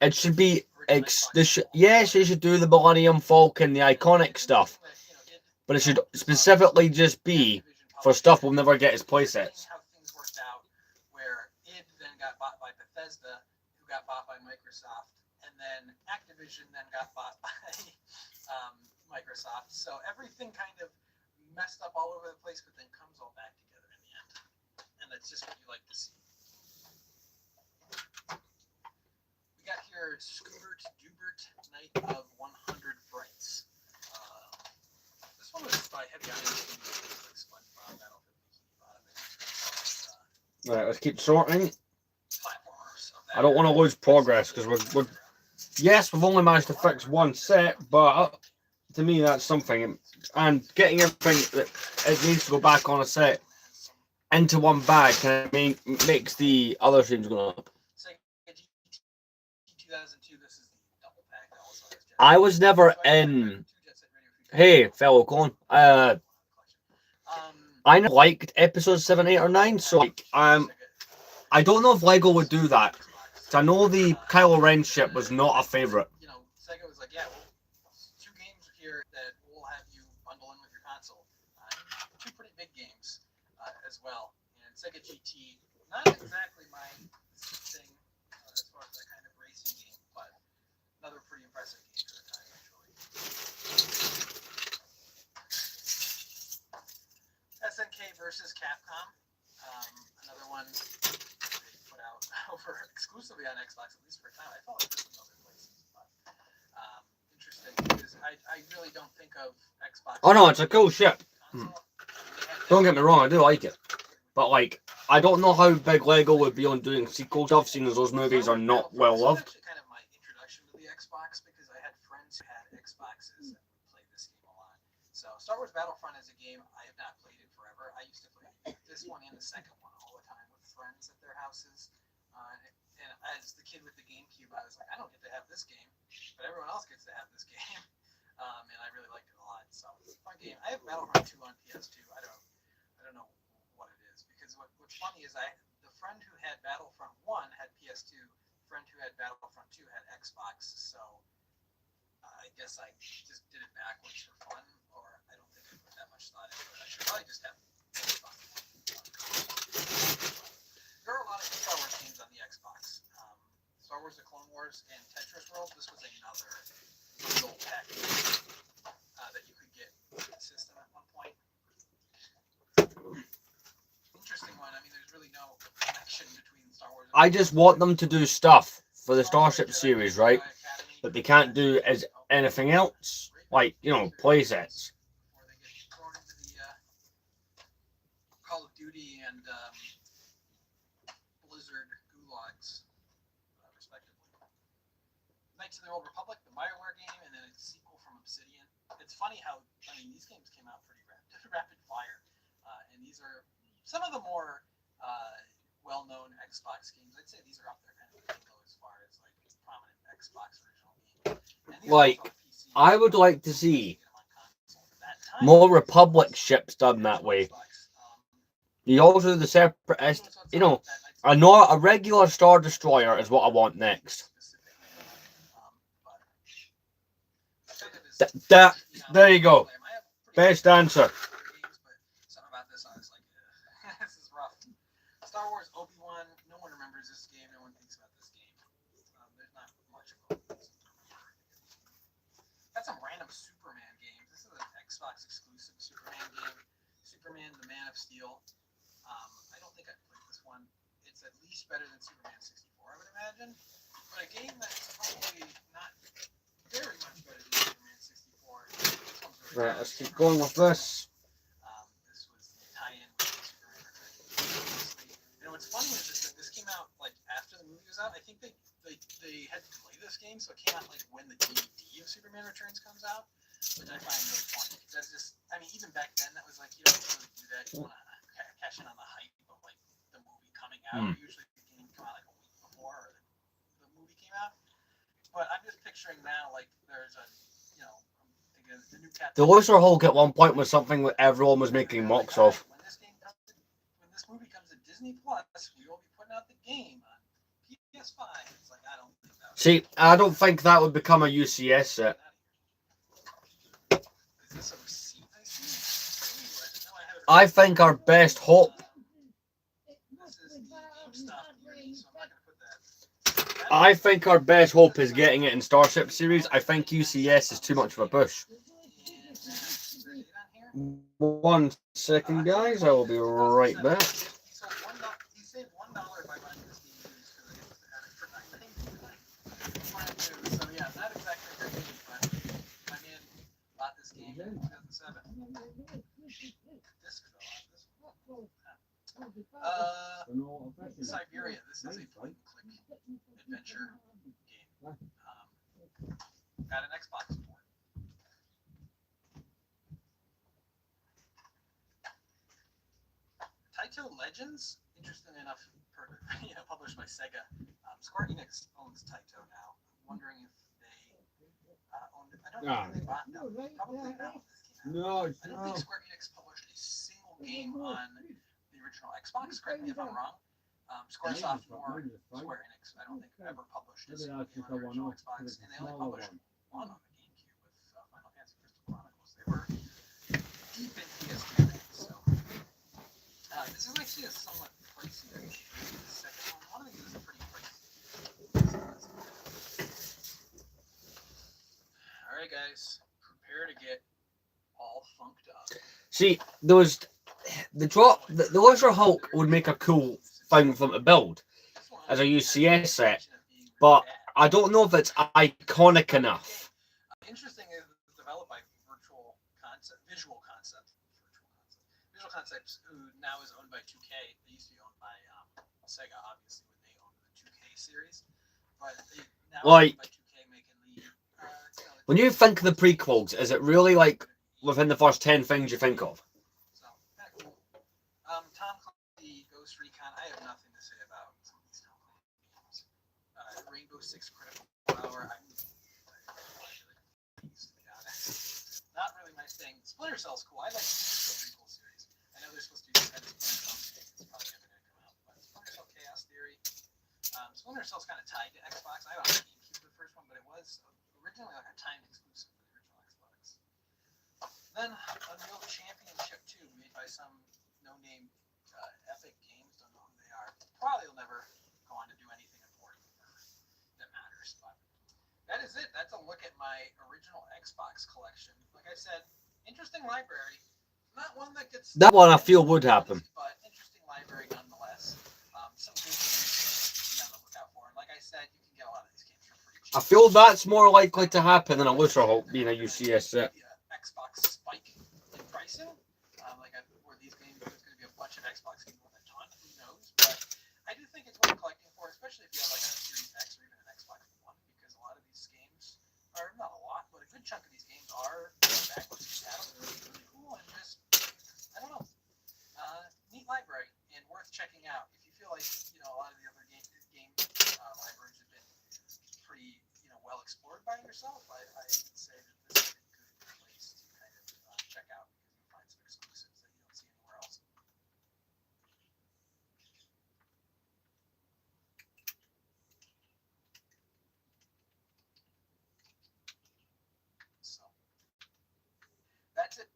It should be, yes, you should do the Millennium Falcon, the iconic stuff, but it should specifically just be for stuff we'll never get as playsets. How things worked out, where id then got bought by Bethesda, who got bought by Microsoft, and then Activision then got bought by Microsoft. So everything kind of messed up all over the place, but then comes all back together in the end. And that's just what you like to see. We got here Scoobert Dubert, Knight of 100 Frights. This one was by Heavy Iron. Like SpongeBob, Battlefield. Right, let's keep sorting. Platformers. I don't want to lose progress because we're yes, we've only managed to fix one set, but to me that's something. And getting everything that it needs to go back on a set into one bag kind of makes the other streams go up. 2002, this is the double pack. I was never in. Hey, fellow Colin. I never liked episode 7, 8, or 9, so like, I don't know if Lego would do that. I know the Kylo Ren ship was not a favorite. You know, Sega was like, yeah, well, 2 games here that we'll have you bundle in with your console. 2 pretty big games as well. And Sega GT, not exactly my thing as far as that kind of racing game, but another pretty impressive game for the time, actually. SNK versus Capcom, another one they put out over exclusively on Xbox, at least for a time. I felt like this was other places, but interesting because I really don't think of Xbox. Oh no, it's a cool ship. console. Don't get me wrong, I do like it. But like, I don't know how big Lego would be on doing sequels. I've seen as those movies are not well loved. This was actually kind of my introduction to the Xbox because I had friends who had Xboxes and played this game a lot. So Star Wars Battlefront is a game I have not played in forever. I used to play this one and the second one all the time with friends at their houses. And as the kid with the GameCube, I was like, I don't get to have this game, but everyone else gets to have this game. And I really liked it a lot. So fun game. I have Battlefront 2 on PS2. I don't know what it is because what's funny is the friend who had Battlefront 1 had PS2. The friend who had Battlefront 2 had Xbox. So I guess I just did it backwards for fun, or I don't think I put that much thought into it. I should probably just have both on one. There are a lot of Star Wars games on the Xbox. Star Wars: The Clone Wars and Tetris World. This was another bundle package that you could get with the system at one point. Interesting one. I mean, there's really no connection between Star Wars. I just want them to do stuff for the Starship series, right? That they can't do as anything else, like, you know, play sets. Before they get thrown into the Call of Duty and Blizzard gulags, respectively. Knights of the Old Republic, the BioWare game, and then a sequel from Obsidian. It's funny how, I mean, these games came out pretty rapid fire, and these are some of the more well-known Xbox games. I'd say these are up there kind of as far as like prominent Xbox original games. Like, I would like to see more Republic ships done that way. You also do the separatist, you know, a regular Star Destroyer is what I want next. There you go. Best answer. Something about this, I was like, this is rough. Star Wars Obi-Wan, no one remembers this game, no one thinks about this game. There's not much of it. Got some random Superman games. This is an Xbox exclusive Superman game. Superman, the Man of Steel. I don't think I've played this one. It's at least better than Superman 64, I would imagine. But a game that's probably not very much better than Superman 64. Right, let's keep going with this. This was the tie-in with the Superman Returns. You know, what's funny is that this came out like after the movie was out. I think they had to delay this game, so it came out like when the DVD of Superman Returns comes out, which I find really funny. That's just, I mean, even back then, that was like, you don't really do that. You want to cash in on the hype of like the movie coming out. Usually the game come out like a week before or the movie came out. But I'm just picturing now, like there's a, you know, I'm thinking of the new Captain. The Loser Hulk at one point was something that everyone was making mocks of. When this movie comes to Disney Plus, we will be putting out the game on PS5. It's like, I don't think that. See, I don't think that would become a UCS set. Is this a receipt I see? I think our best hope. This is the GameStop here, so I'm not gonna put that. I think our best hope is getting it in Starship series. I think UCS is too much of a push. And, 1 second, guys. I will be right back. So he saved $1 by buying this game used because he was at it for $19. Brand new. So yeah, not exactly a great game, but my man bought this game in 2007. Disc fell off this one. Siberia. This is a point and click adventure game. Got an Xbox for it. Taito Legends, interesting enough, published by Sega. Square Enix owns Taito now. I'm wondering if they owned it. I don't know if they bought them. Probably not. I don't think Square Enix published a single game on the original Xbox. Correct me if I'm wrong. Squaresoft or Square Enix, I don't think ever published this on the original Xbox, and they only published one on the GameCube with Final Fantasy Crystal Chronicles. They were deep in PS2 days, so this is actually a somewhat pricey version. The second one of these is pretty pricey. All right, guys, prepare to get all funked up. See, the Ultra Hulk would make a cool thing for them to build as a UCS set, but I don't know if it's iconic enough. Interesting is it's developed by Visual Concepts, who now is owned by 2K. They used to be owned by Sega, obviously, when they owned the 2K series, but they now owned by 2K, making the. When you think of the prequels, is it really like within the first 10 things you think of? So, cool. Tom Clancy, Ghost Recon, I have nothing to say about some of these Tom Clancy games. Rainbow Six Critical Hour, not really my thing. Splinter Cell's cool. I like the prequel series. I know they're supposed to be kind of Splinter Cell games. It's probably never going to come out, but Splinter Cell Chaos Theory. Splinter Cell's kind of tied to Xbox. I don't have GameCube the first one, but it was originally like a timed exclusive for the original Xbox. Then Unreal Championship 2, made by some no-name Epic Games. Don't know who they are. Probably will never go on to do anything important that matters. But that is it. That's a look at my original Xbox collection. Like I said, interesting library. Not one that gets... That one I feel would happen. But interesting library nonetheless. Some good games to be on the lookout for. And like I said, you can get a lot of these games for pretty cheap. I feel that's more likely to happen than a Ultra Hulk being a UCS set. Xbox spike in pricing. Where these games, there's going to be a bunch of Xbox games with a ton. Who knows? But I do think it's worth collecting for, especially if you have like a Series X or even an Xbox One, because a lot of these games are not a lot, but a good chunk of these games are backwards compatible, really cool, and just I don't know, neat library and worth checking out. If you feel like a lot of the other game libraries have been pretty well explored by yourself, I would say that this is a good place to kind of check out because you find some exclusives that you don't see anywhere else. So that's it.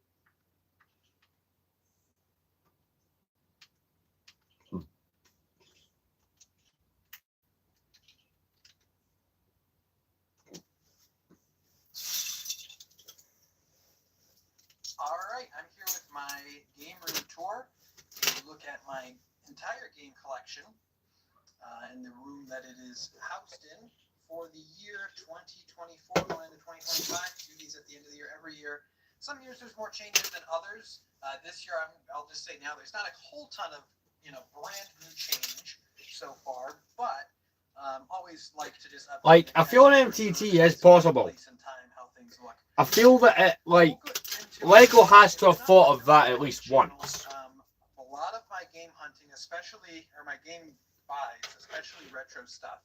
All right, I'm here with my game room tour. A look at my entire game collection and the room that it is housed in for the year 2024 going into 2025. Do these at the end of the year every year. Some years there's more changes than others. This year, I'll just say now, there's not a whole ton of brand new change so far, but always like to just update. I feel an MTT is possible. I feel that Lego has to have thought of that at least once. A lot of my game hunting, my game buys, especially retro stuff,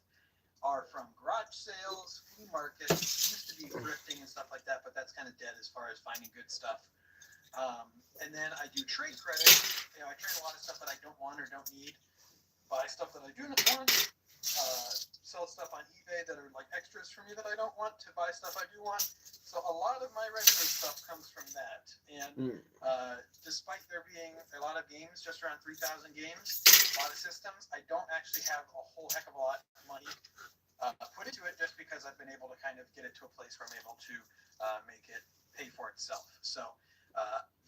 are from garage sales, flea markets. Used to be thrifting and stuff like that, but that's kind of dead as far as finding good stuff. And then I do trade credit. I trade a lot of stuff that I don't want or don't need. Buy stuff that I do not want. Sell stuff on eBay that are like extras for me that I don't want to buy stuff I do want. So a lot of my retro stuff comes from that. And despite there being a lot of games, just around 3,000 games, a lot of systems, I don't actually have a whole heck of a lot of money put into it just because I've been able to kind of get it to a place where I'm able to make it pay for itself. So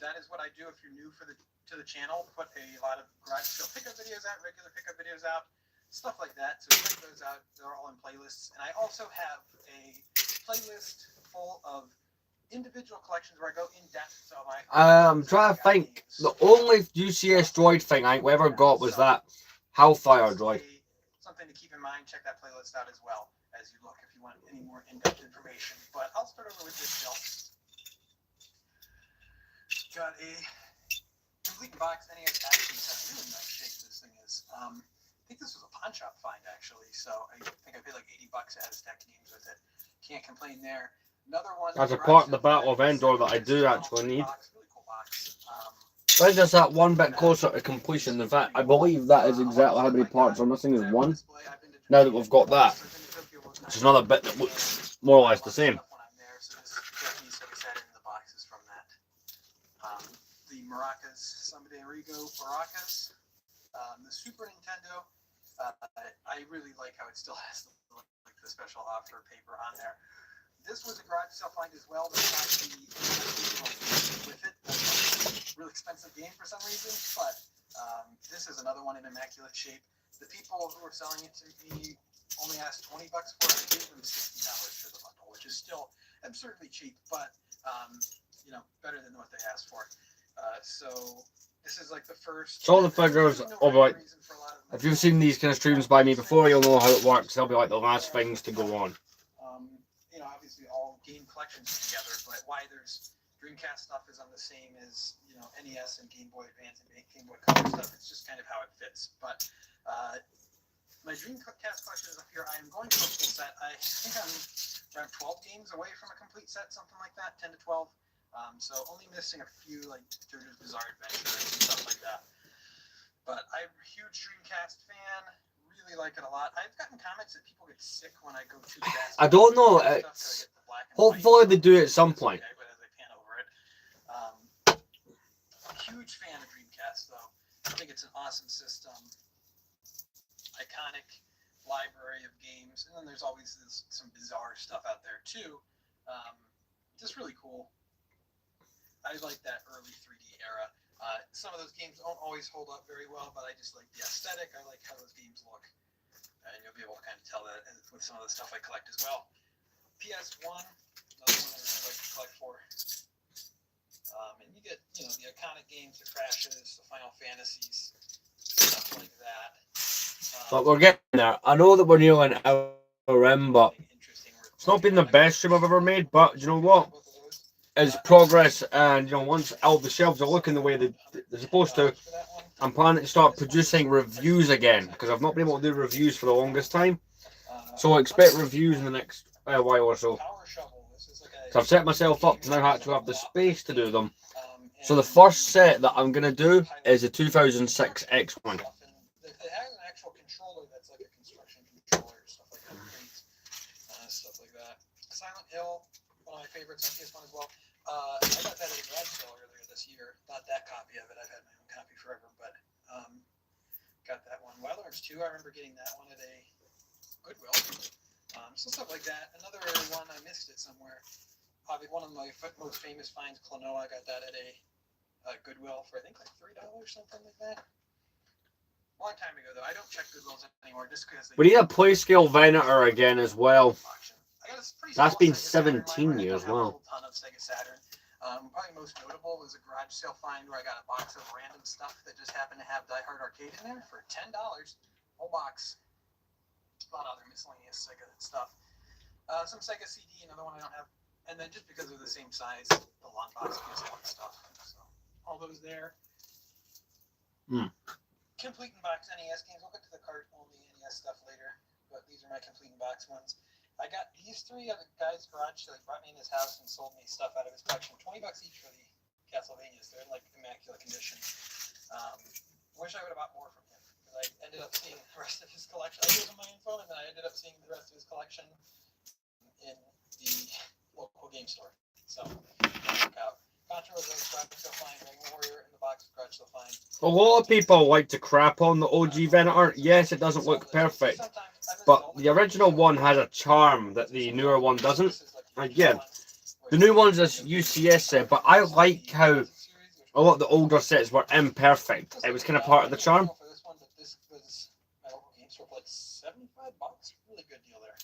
that is what I do. If you're new to the channel, put a lot of garage sale pickup videos out, regular pickup videos out, stuff like that. So check those out. They're all in playlists. And I also have a playlist full of individual collections where I go in depth. So I'm trying to think. The only UCS droid thing I ever got was that Hellfire droid. Something to keep in mind. Check that playlist out as well as you look if you want any more in-depth information. But I'll start over with this shelf. Got a complete box NES action set. Really nice shape this thing is. I think this was a pawn shop find actually. So I think I paid like $80. It had a stack of games with it. Can't complain there. Another one. As a part of the Battle of Endor that I do actually need. Really cool box. Brings us that one bit closer to completion. In fact, I believe that is exactly how many parts are missing is one. Now that we've got that, it's another bit that looks more or less the same. The Maracas, Samba de Rigo Maracas, the Super Nintendo. I really like how it still has the special offer paper on there. This was a garage sale find as well. But not the with it. Really expensive game for some reason, but this is another one in immaculate shape. The people who were selling it to me only asked $20 for it. I gave them $60 for the bundle, which is still absurdly cheap, but better than what they asked for. So this is like the first. So all the figures of like, if you've seen these kind of streams by me before, you'll know how it works. They'll be like the last things to go on. Obviously all game collections together, but why there's Dreamcast stuff is on the same as NES and Game Boy Advance and Game Boy Color stuff. It's just kind of how it fits. But my Dreamcast collection is up here. I am going to a full set. I think I'm around 12 games away from a complete set, something like that, 10 to 12. So only missing a few like JoJo's Bizarre Adventure and stuff like that. But I'm a huge Dreamcast fan. Really like it a lot. I've gotten comments that people get sick when I go too fast. I don't know. Hopefully they do it at some point. Huge fan of Dreamcast, though. I think it's an awesome system. Iconic library of games. And then there's always some bizarre stuff out there, too. Just really cool. I like that early 3D era. Some of those games don't always hold up very well, but I just like the aesthetic. I like how those games look. And you'll be able to kind of tell that with some of the stuff I collect as well. PS1, another one I really like to collect for. And you get, the iconic games, the Crashes, the Final Fantasies, stuff like that. But we're getting there. I know that we're nearly an hour in, but it's not been the best stream I've ever made, but you know what? As progress and, once all the shelves are looking the way they're supposed to, I'm planning to start producing reviews again, because I've not been able to do reviews for the longest time. So expect reviews in the next while or so. So I've set myself up to now actually have the space to do them. So the first set that I'm going to do is a 2006 X1. It has an actual controller that's like a construction controller, stuff like that. Stuff like that. Silent Hill, one of my favorites on PS1 as well. I got that at a garage sale earlier this year. Not that copy of it. I've had my own copy forever, but got that one. Wild Arms 2, I remember getting that one at a Goodwill. So stuff like that. Another one, I missed it somewhere. Probably one of my most famous finds, Klonoa. I got that at a Goodwill for I think like $3, something like that. Long time ago though. I don't check Goodwills anymore just because. We need a PlayScale Venator again as well. That's been 17 years. Wow. Ton of Sega Saturn. Probably most notable was a garage sale find where I got a box of random stuff that just happened to have Die Hard Arcade in there for $10. Whole box. A lot of other miscellaneous Sega stuff. Some Sega CD, another one I don't have. And then just because they're the same size, the long box PS1 stuff. So all those there. Complete in box NES games. We'll get to the cart-only NES stuff later. But these are my complete in box ones. I got these three at a guy's garage sale. He brought me in his house and sold me stuff out of his collection. $20 each for the Castlevanias. They're in like immaculate condition. Wish I would have bought more from him because I ended up seeing the rest of his collection. I gave him my info, and then I ended up seeing the rest of his collection in the local game store. So check out. Contra was a garage sale find. Ring Warrior in the box of garage sale find. A lot of people like to crap on the OG Venator. Yes, it doesn't look perfect. But the original one has a charm that the newer one doesn't. Again, the new one's a UCS set, but I like how a lot of the older sets were imperfect. It was kind of part of the charm. This was my local game store for like $75. Really good deal there.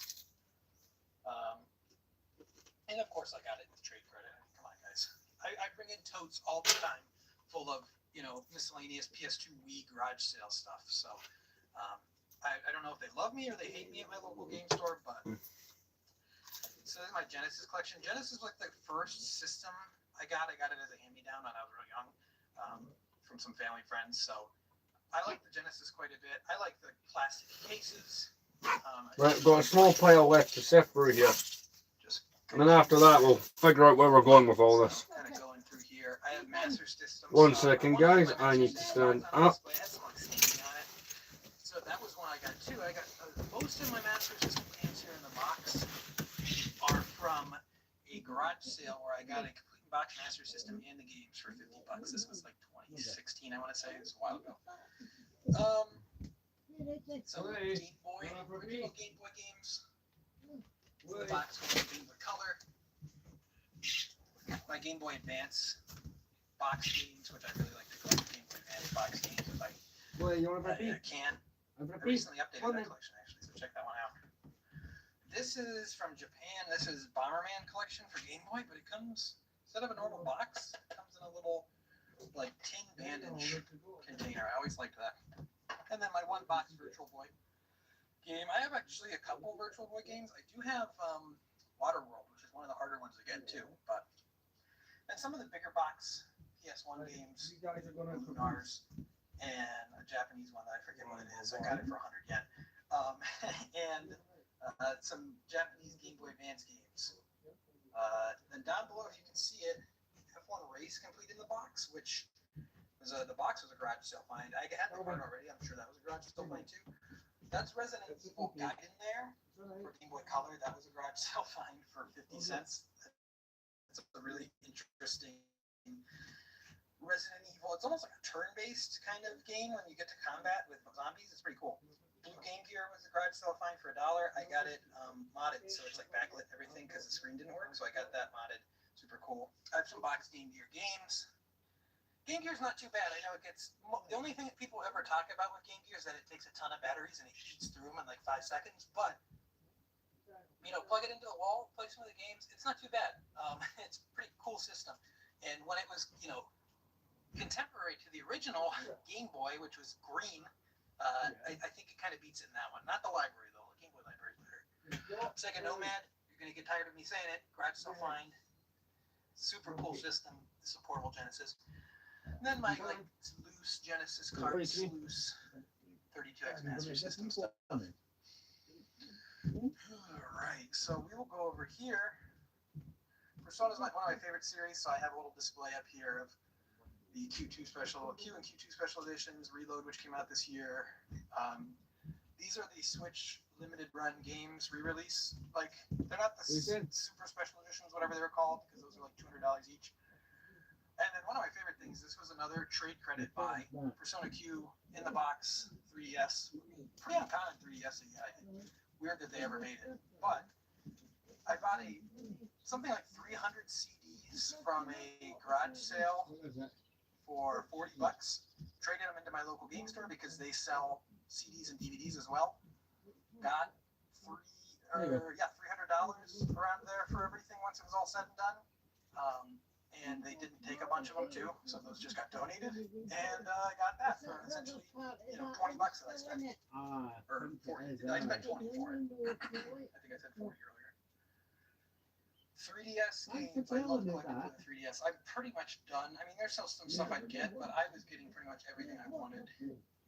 And of course, I got it with trade credit. Come on, guys. I bring in totes all the time full of, miscellaneous PS2 Wii garage sale stuff. So, I don't know if they love me or they hate me at my local game store, but so this is my Genesis collection. Genesis was like the first system I got. I got it as a hand-me-down when I was real young from some family friends. So I like the Genesis quite a bit. I like the plastic cases. Right, got a small pile left to sift through here. Just And then after that, we'll figure out where we're going with all this. Kind of going through here. I have Master System. One so second, one of my guys. Master I need to System stand on up. display had some like staining on it. So that was one I got too. I got most of my Master System games here in the box are from a garage sale where I got a complete box Master System and the games for $50. This was like 2016, I want to say. It was a while ago. Some Game Boy, original Game Boy games. The box was Game Boy Color. My Game Boy Advance box games, which I really like to collect Game Boy Advance box games if I can. I recently updated that collection actually, so check that one out. This is from Japan. This is Bomberman collection for Game Boy, but it comes, instead of a normal box, it comes in a little like tin bandage container. I always liked that. And then my one box Virtual Boy game. I have actually a couple Virtual Boy games. I do have Waterworld, which is one of the harder ones to get too, but and some of the bigger box PS1 games, Lunars, and a Japanese one that I forget what it is. I got it for 100 yen. And some Japanese Game Boy Advance games. Then down below, if you can see it, F1 Race complete in the box, which was the box was a garage sale find. I had the card already. I'm sure that was a garage sale find too. That's Resident Evil Gaiden there for Game Boy Color. That was a garage sale find for 50 cents. It's a really interesting Resident Evil. It's almost like a turn-based kind of game when you get to combat with zombies. It's pretty cool. Blue Game Gear was a garage sale find for $1. I got it modded, so it's like backlit everything because the screen didn't work. So I got that modded. Super cool. I have some box Game Gear games. Game Gear's not too bad. I know it gets the only thing that people ever talk about with Game Gear is that it takes a ton of batteries and it eats through them in like 5 seconds. But plug it into the wall, play some of the games. It's not too bad. It's a pretty cool system. And when it was contemporary to the original Game Boy, which was green, I think it kind of beats it in that one. Not the library though. The Game Boy library is better. Sega Nomad. You're gonna get tired of me saying it. Garage sale find. Super cool system. This is a portable Genesis. And then my loose Genesis cards, loose 32X Master System stuff. Alright, so we will go over here. Persona is one of my favorite series, so I have a little display up here of the Q and Q2 special editions, Reload, which came out this year. These are the Switch limited run games re-release. Like, they're not the super special editions, whatever they were called, because those are like $200 each. And then one of my favorite things, this was another trade credit by Persona Q in the box 3DS. Pretty uncommon 3DS. Weird that they ever made it. But I bought something like 300 CDs from a garage sale for $40. Traded them into my local game store because they sell CDs and DVDs as well. Got $300 around there for everything once it was all said and done. And they didn't take a bunch of them too, so those just got donated. And I got that for essentially, $20 that I spent. Or 40. I spent 20 for it. I think I said 40 earlier. 3DS games. I love collecting for the 3DS. I'm pretty much done. I mean, there's still some stuff I'd get, but I was getting pretty much everything I wanted.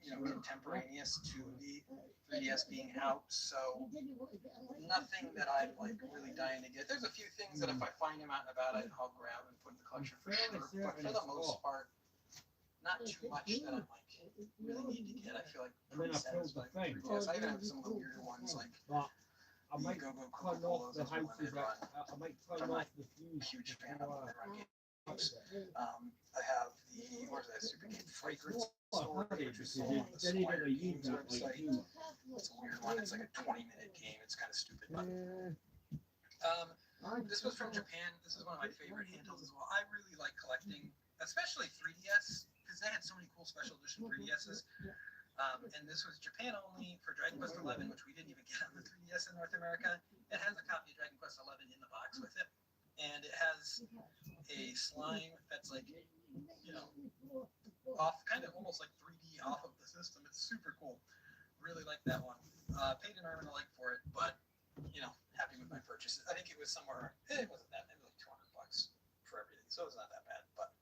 Contemporaneous to the 3DS being out, so nothing that I'm really dying to get. There's a few things that if I find them out and about, I'll grab and put in the collection for sure. But for the most part, not too much that I'm really need to get. I feel like pretty satisfied with 3DS. I even have some of the weirder ones like the Go-Go Coca-Cola, those are limited run. I'm not a huge fan of limited run games. I have the Super Game Fragrance Story, which was sold on the Squire Games website. It's a weird one. It's like a 20-minute game. It's kind of stupid, but this was from Japan. This is one of my favorite handhelds as well. I really like collecting, especially 3DS, because they had so many cool special edition 3DSs. And this was Japan only for Dragon Quest XI, which we didn't even get on the 3DS in North America. It has a copy of Dragon Quest XI in the box with it, and it has a slime that's off, kind of almost like 3D off of the system. It's super cool. Really like that one. Paid an arm and a leg for it, but happy with my purchases. I think it was somewhere. It wasn't that. Maybe like $200 for everything, so it's not that bad. But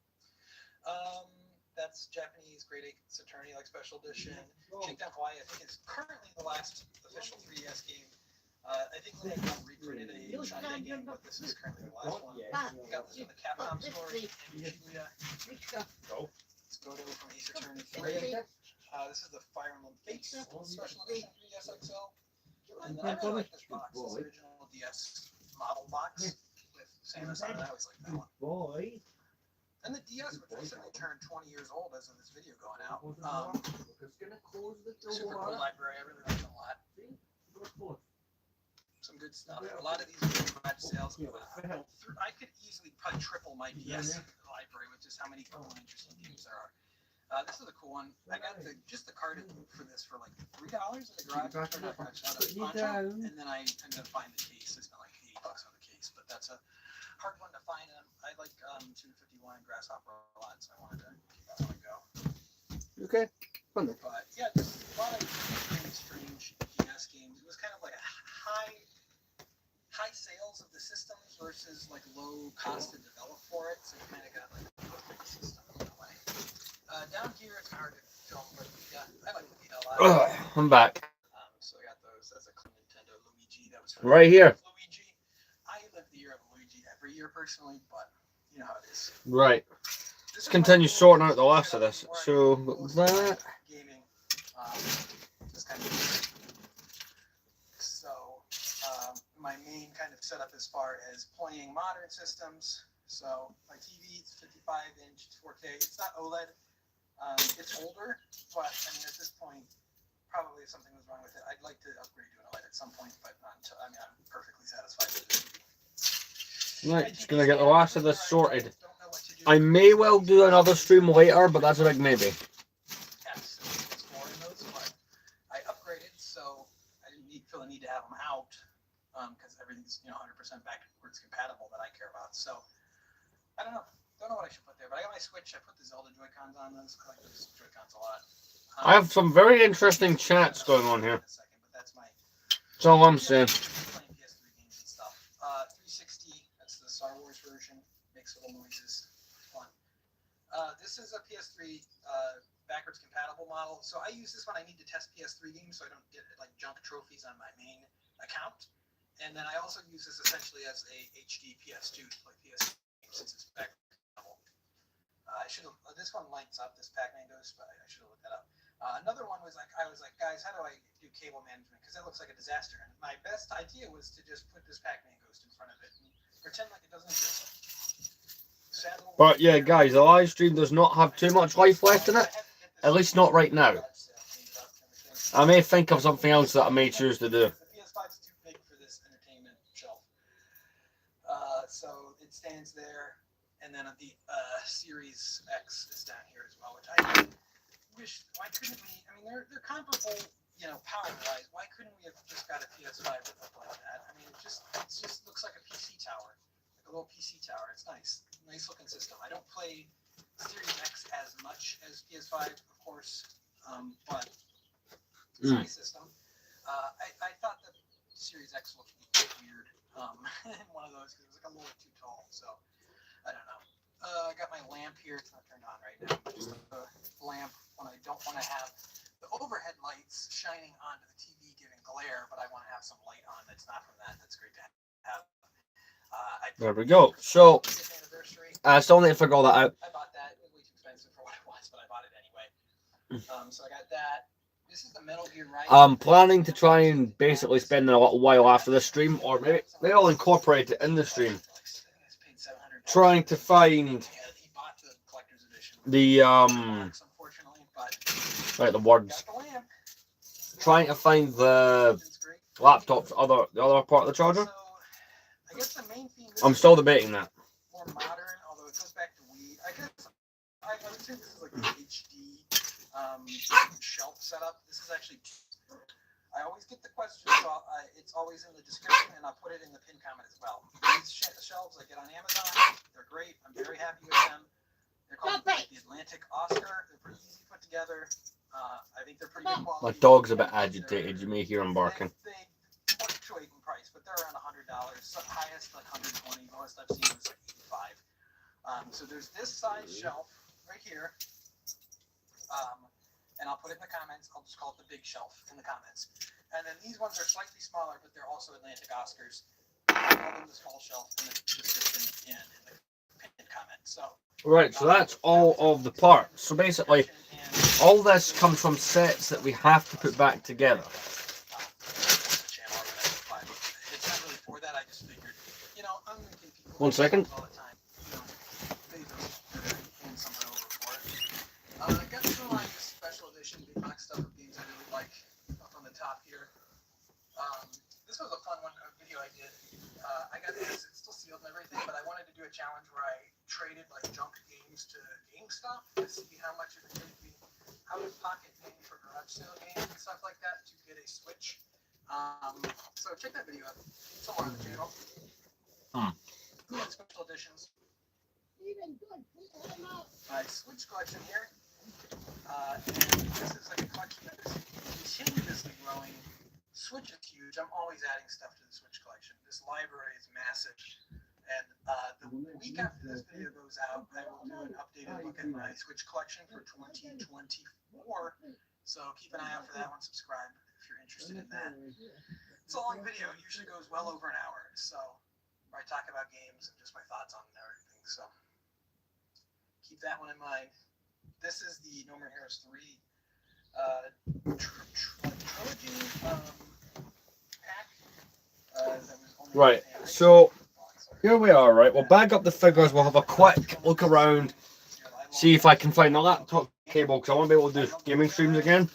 that's Japanese Great Ace Attorney special edition. Shakedown Hawaii, I think, is currently the last official 3DS game. I think they reprinted a Shantae Bandai game, but this is currently the last one. We got this from the Capcom store in Shibuya. Let's go to from Ace Attorney 3. This is the Fire Emblem Fates Special Edition 3DS XL. And then I really like this box. This original DS model box with Samus on it. I always like that one. And the DS, which recently turned 20 years old as of this video going out. Super cool library. I really like it a lot. Some good stuff. A lot of these garage sales. I could easily probably triple my DS library with just how many cool and interesting games there are. This is a cool one. I got just the card for this for like $3 in the garage. And then I ended up buying the case. I spent like $80 on the case, but that's a hard one to find. I like 251 Grasshopper a lot, so I wanted to keep that one go. Okay. Fun. But yeah, just a lot of really strange DS games. It was kind of like a high sales of the systems versus like low cost to develop for it, so you kind of got like a perfect system in a way. Down here it's hard to film, but I like the DLI. I'm back. So I got those as a Nintendo Luigi. That was Right here. Luigi. I live the year of Luigi every year personally, but you know how it is. Right. Let's continue sorting out the last of this. So that. Gaming. Just kind of. So my main kind of setup as far as playing modern systems. So my TV is 55-inch, 4K. It's not OLED. It's older, but I mean at this point, probably if something was wrong with it, I'd like to upgrade to an OLED at some point, but not until, I mean I'm perfectly satisfied with it. Right, just gonna get the last of this sorted. I may well do another stream later, but that's a big maybe. Yes, it's more in those, but I upgraded, so I didn't feel the need to have them out, because everything's 100% backwards compatible that I care about. So I don't know what I should put there, but I got my Switch. I put the Zelda Joy-Cons on those. I like those Joy-Cons a lot. I have some very interesting chats going on here. That's all I'm saying. Playing PS3 games and stuff. 360. That's the Star Wars version. Makes little noises. Fun. This is a PS3 backwards compatible model. So I use this when I need to test PS3 games, so I don't get like junk trophies on my main account. And then I also use this essentially as a HD PS2 to play PS3 games since it's backwards compatible. I should have. This one lights up. This Pac-Man Ghost, but I should have looked that up. Another one was like, I was like, guys, how do I do cable management? Because that looks like a disaster. And my best idea was to just put this Pac-Man Ghost in front of it and pretend like it doesn't exist. But yeah, guys, the live stream does not have too much life left in it. At least not right now. I may think of something else that I may choose to do. The PS5 is too big for this entertainment shelf. So it stands there. And then the Series X is down here as well, which I wish. Why couldn't we? I mean, they're comparable, power-wise. Why couldn't we have just got a PS5 that looked like that? I mean, it just looks like a PC tower, like a little PC tower. It's nice looking system. I don't play Series X as much as PS5, of course, but it's a nice system. I thought the Series X looked weird in one of those because it was like a little too tall. So. I don't know. I got my lamp here. It's not turned on right now. Just a lamp when I don't want to have the overhead lights shining onto the TV giving glare, but I want to have some light on that's not from that. That's great to have. There we go. So, I still need to figure all that out. I bought that. It was way too expensive for what it was, but I bought it anyway. So I got that. This is the Metal Gear Rising. I'm planning to try and basically spend a little while after the stream, or maybe I'll incorporate it in the stream. Trying to find the the words. Trying to find the laptop's the other part of the charger. I'm still debating that. More modern, although it goes back to Wii. I guess I would say this is like an HD shelf setup. This is actually. I always get the question, so it's always in the description, and I'll put it in the pin comment as well. These shelves I get on Amazon, they're great. I'm very happy with them. They're called the Atlantic Oscar. They're pretty easy to put together. I think they're pretty good quality. My dog's a bit agitated. You may hear him barking. They fluctuate in price, but they're around $100. Highest like 120. Lowest I've seen was like 85. So there's this size shelf right here. And I'll put it in the comments. I'll just call it the big shelf in the comments. And then these ones are slightly smaller, but they're also Atlantic Oscars. The on the small shelf in the description and in the pinned comment. So Right, so that's all of the parts. So basically, all this comes from sets that we have to put back together. It's not really for that. I just figured, you know, I'm gonna give people 1 second. all the time. You know, and somehow over for it. I got some like special edition big box stuff of games I really like up on the top here. This was a fun one, a video I did. I got this, it's still sealed and everything, but I wanted to do a challenge where I traded like junk games to GameStop to see how much it would take me out of pocket paying for garage sale games and stuff like that to get a Switch. So check that video out. It's somewhere on the channel. Special editions. My Switch collection here. And this is like a collection that is continuously growing. Switch is huge. I'm always adding stuff to the Switch collection. This library is massive. And the week after this video goes out, I will do an updated look at my Switch collection for 2024. So keep an eye out for that one. Subscribe if you're interested in that. It's a long video. It usually goes well over an hour. So where I talk about games and just my thoughts on everything. So keep that one in mind. This is the No More Heroes 3 trilogy pack. That was only Right, so here we are, right? We'll bag up the figures, we'll have a quick look around, see if I can find the laptop cable, because I want to be able to do gaming streams again.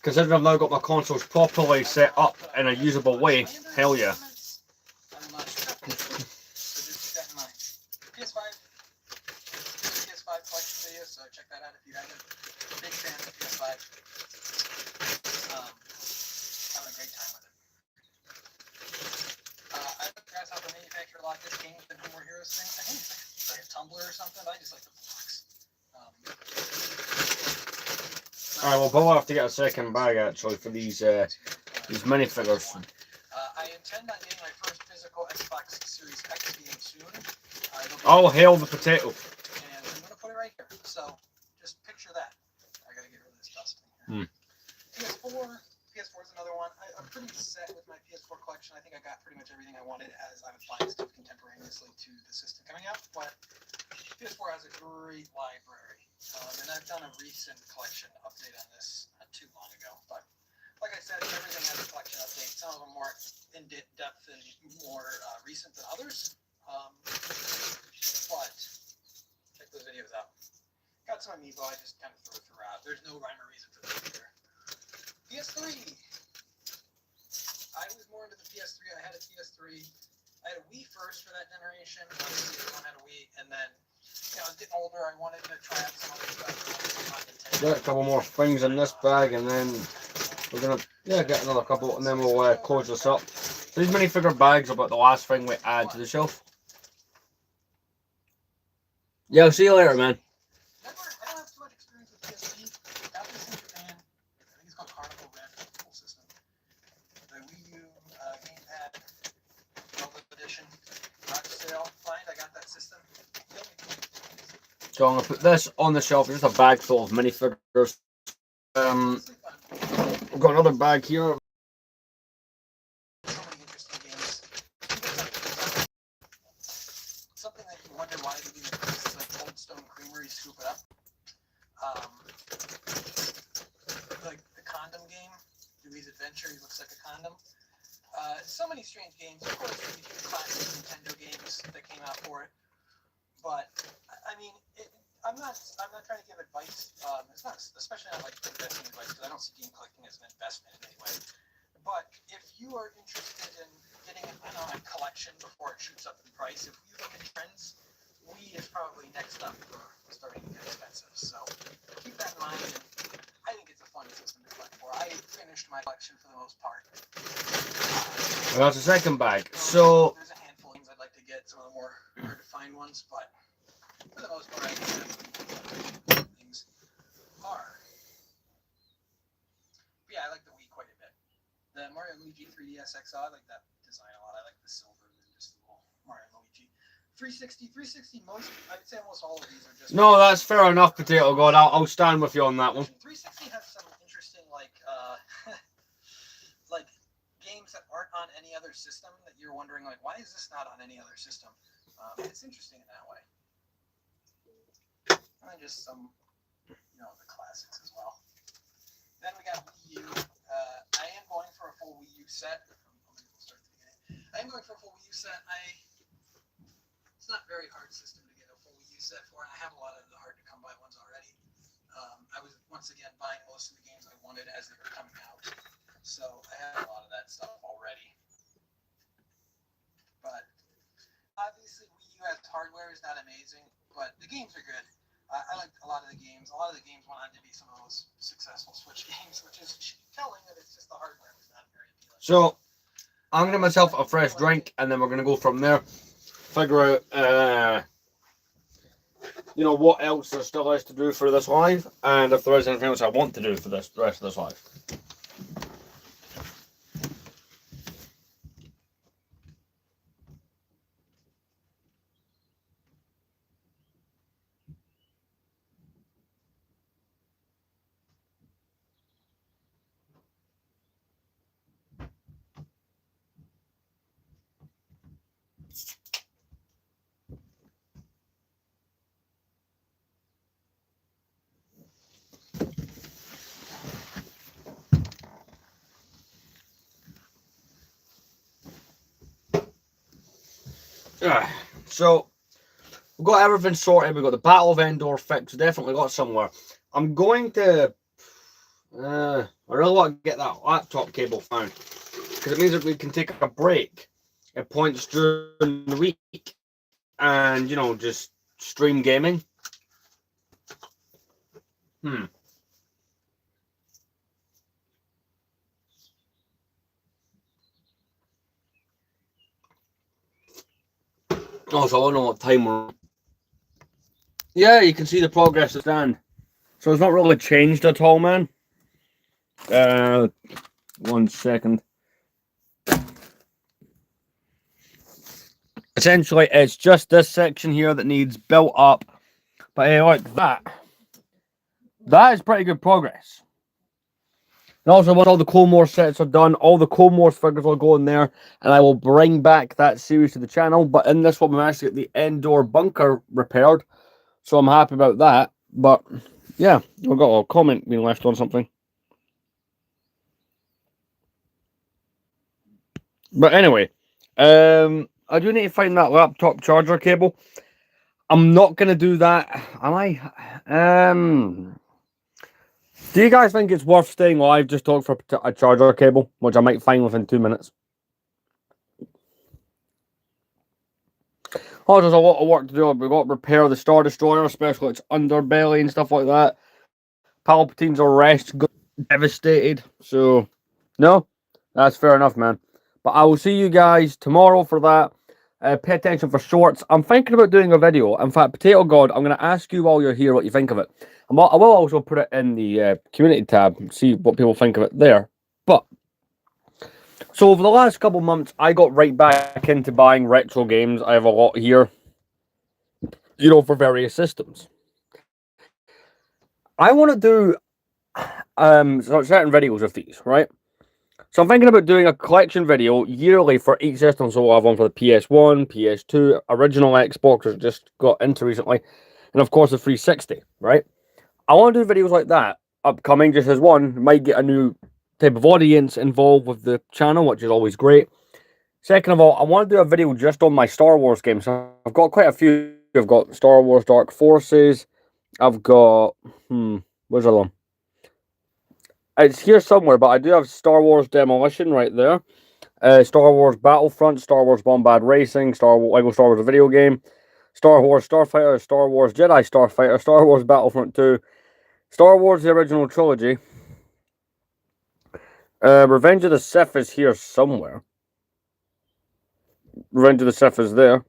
Considering I've now got my consoles properly set up in a usable way, hell yeah. PS5 collection video, so check that out if you haven't. Big fan of PS5. Having a great time with it. I don't know how the manufacturer locked this game with the No More Heroes thing. I think it's like a Tumblr or something, but I just like the box. Alright, we'll probably have to get a second bag actually for these minifigures. I intend on getting my first physical Xbox Series X game soon. Oh, hail the potato. And I'm going to put it right here. So just picture that. I got to get rid of this dusting here. PS4 is another one. I'm pretty set with my PS4 collection. I think I got pretty much everything I wanted as I was buying stuff contemporaneously to the system coming out. But PS4 has a great library. And I've done a recent collection update on this not too long ago. But like I said, everything has a collection update. Some of them more in depth and more recent than others. But check those videos out. Got some Amiibo, I just kind of threw out. There's no rhyme or reason for this either. PS3. I was more into the PS3. I had a PS3. I had a Wii first for that generation. Obviously, everyone had a Wii, and then I was getting older. I wanted to try out some other stuff. Get a couple more things in this bag, and then we're gonna get another couple, and then we'll close this up. These minifigure bags are about the last thing we add to the shelf. Yeah, I'll see you later, man. I don't have too much experience with PSP. Got this in Japan. I think it's called Carnival Red. Full system. The Wii U gamepad, Velvet Edition, garage sale find. I got that system. So I'm gonna put this on the shelf. Just a bag full of minifigures. We've got another bag here. So many interesting games. Something that you wonder why they do this, like Cold Stone Creamery scoop it up. Like the condom game, Dewey's Adventure. He looks like a condom. So many strange games. Of course, the classic Nintendo games that came out for it. But I mean, I'm not trying to give advice. It's not, especially not like investing advice, because I don't see game collecting as an investment in any way. But if you are interested in getting a collection before it shoots up in price, if you look at trends, Wii is probably next up for starting to get expensive. So keep that in mind. And I think it's a fun system to collect for. I finished my collection for the most part. That's the second bag. So there's a handful of things I'd like to get, some of the more hard to find ones, but for the most part, I think things are. But yeah, I like the Wii quite a bit. The Mario & Luigi 3DS XL, I like that design a lot. I like the silver and just the little Mario & Luigi. 360, most, I'd say almost all of these are just... no, that's fair enough, Potato God. I'll stand with you on that one. 360 has some interesting, like, like games that aren't on any other system that you're wondering, like, why is this not on any other system? It's interesting in that way. And just some, the classics as well. Then we got Wii U. I am going for a full Wii U set. Start at the beginning. I am going for a full Wii U set. It's not a very hard system to get a full Wii U set for, and I have a lot of the hard-to-come-by ones already. I was, once again, buying most of the games I wanted as they were coming out. So I have a lot of that stuff already. But obviously, Wii U as hardware is not amazing, but the games are good. I like a lot of the games. A lot of the games went on to be some of those successful Switch games, which is telling that it's just the hardware was not very appealing. So I'm gonna myself a fresh drink, and then we're gonna go from there. Figure out, what else there still is to do for this live, and if there is anything else I want to do for this rest of this live. So we've got everything sorted. We've got the Battle of Endor fixed. Definitely got somewhere. I'm going to. I really want to get that laptop cable found because it means that we can take a break at points during the week and just stream gaming. Also, I don't know what time we're. Yeah, you can see the progress of stand. So it's not really changed at all, man. 1 second. Essentially, it's just this section here that needs built up. But hey, like that. That is pretty good progress. And also, once all the Colemore sets are done, all the Colemore figures will go in there, and I will bring back that series to the channel. But in this one, we managed to get the Endor bunker repaired, so I'm happy about that. But yeah, we've got a comment being left on something. But anyway, I do need to find that laptop charger cable. I'm not gonna do that, am I? Do you guys think it's worth staying live just talk for a charger cable, which I might find within 2 minutes? Oh, there's a lot of work to do. We've got to repair the Star Destroyer, especially its underbelly and stuff like that. Palpatine's arrest got devastated. So, no, that's fair enough, man. But I will see you guys tomorrow for that. Pay attention for shorts. I'm thinking about doing a video. In fact, Potato God, I'm going to ask you while you're here what you think of it. I will also put it in the community tab and see what people think of it there. But, so over the last couple months, I got right back into buying retro games. I have a lot here, for various systems. I want to do certain videos of these, right? So I'm thinking about doing a collection video yearly for each system. So we'll have one for the PS1, PS2, original Xbox, which I just got into recently, and of course the 360, right? I want to do videos like that upcoming, just as one, might get a new type of audience involved with the channel, which is always great. Second of all, I want to do a video just on my Star Wars games. So I've got quite a few. I've got Star Wars Dark Forces. I've got, where's the other one? It's here somewhere, but I do have Star Wars Demolition right there. Star Wars Battlefront, Star Wars Bombard Racing, Lego Star Wars video game, Star Wars Starfighter, Star Wars Jedi Starfighter, Star Wars Battlefront 2, Star Wars the original trilogy. Revenge of the Sith is here somewhere. Revenge of the Sith is there.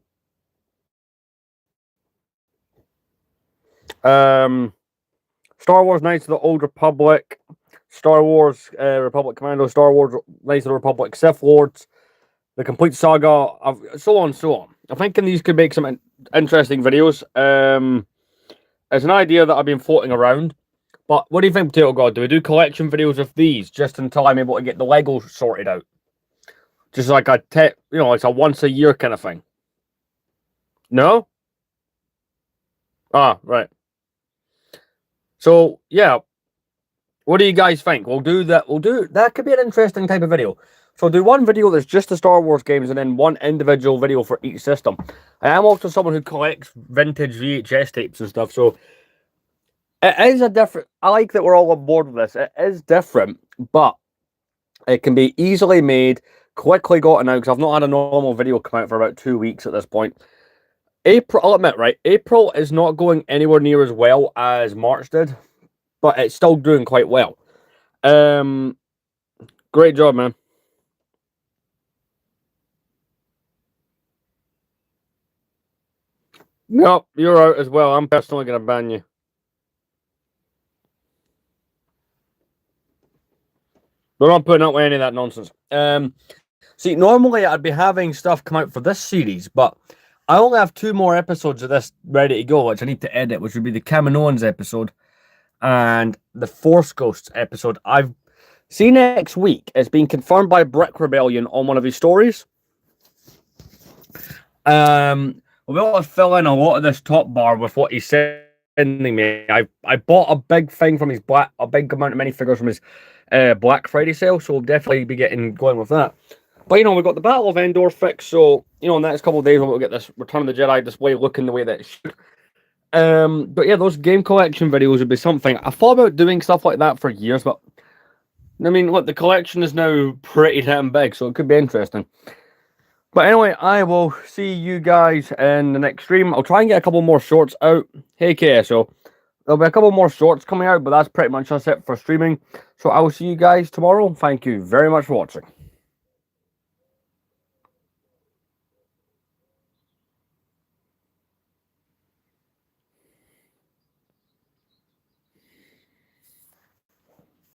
Star Wars Knights of the Old Republic, Star Wars Republic Commando, Star Wars Knights of the Republic Sith Lords, the complete saga, of so on and so on. I'm thinking these could make some interesting videos. It's an idea that I've been floating around. But what do you think, Potato God? Do we do collection videos of these just until I'm able to get the Lego sorted out? Just like it's a once a year kind of thing. No? Ah, right. So yeah, what do you guys think? We'll do that. That could be an interesting type of video. So do one video that's just the Star Wars games, and then one individual video for each system. I am also someone who collects vintage VHS tapes and stuff, so it is a different. I like that we're all on board with this. It is different, but it can be easily made, quickly gotten out, because I've not had a normal video come out for about 2 weeks at this point. April, I'll admit, right? April is not going anywhere near as well as March did, but it's still doing quite well. Great job, man. No, you're out as well. I'm personally going to ban you. We're not putting up with any of that nonsense. See, normally I'd be having stuff come out for this series, but I only have 2 more episodes of this ready to go, which I need to edit, which would be the Kaminoans episode and the Force Ghosts episode. I've seen next week. It's been confirmed by Brick Rebellion on one of his stories. We'll be able to fill in a lot of this top bar with what he's sending me. I bought a big thing from a big amount of minifigures from his Black Friday sale, so we'll definitely be going with that. But we've got the Battle of Endor fixed, so in the next couple of days we'll get this Return of the Jedi display looking the way that it should. But yeah, those game collection videos would be something. I thought about doing stuff like that for years, but I mean, look, the collection is now pretty damn big, so it could be interesting. But anyway, I will see you guys in the next stream. I'll try and get a couple more shorts out. Hey, KSO. There'll be a couple more shorts coming out, but that's pretty much just it for streaming. So I will see you guys tomorrow. Thank you very much for watching.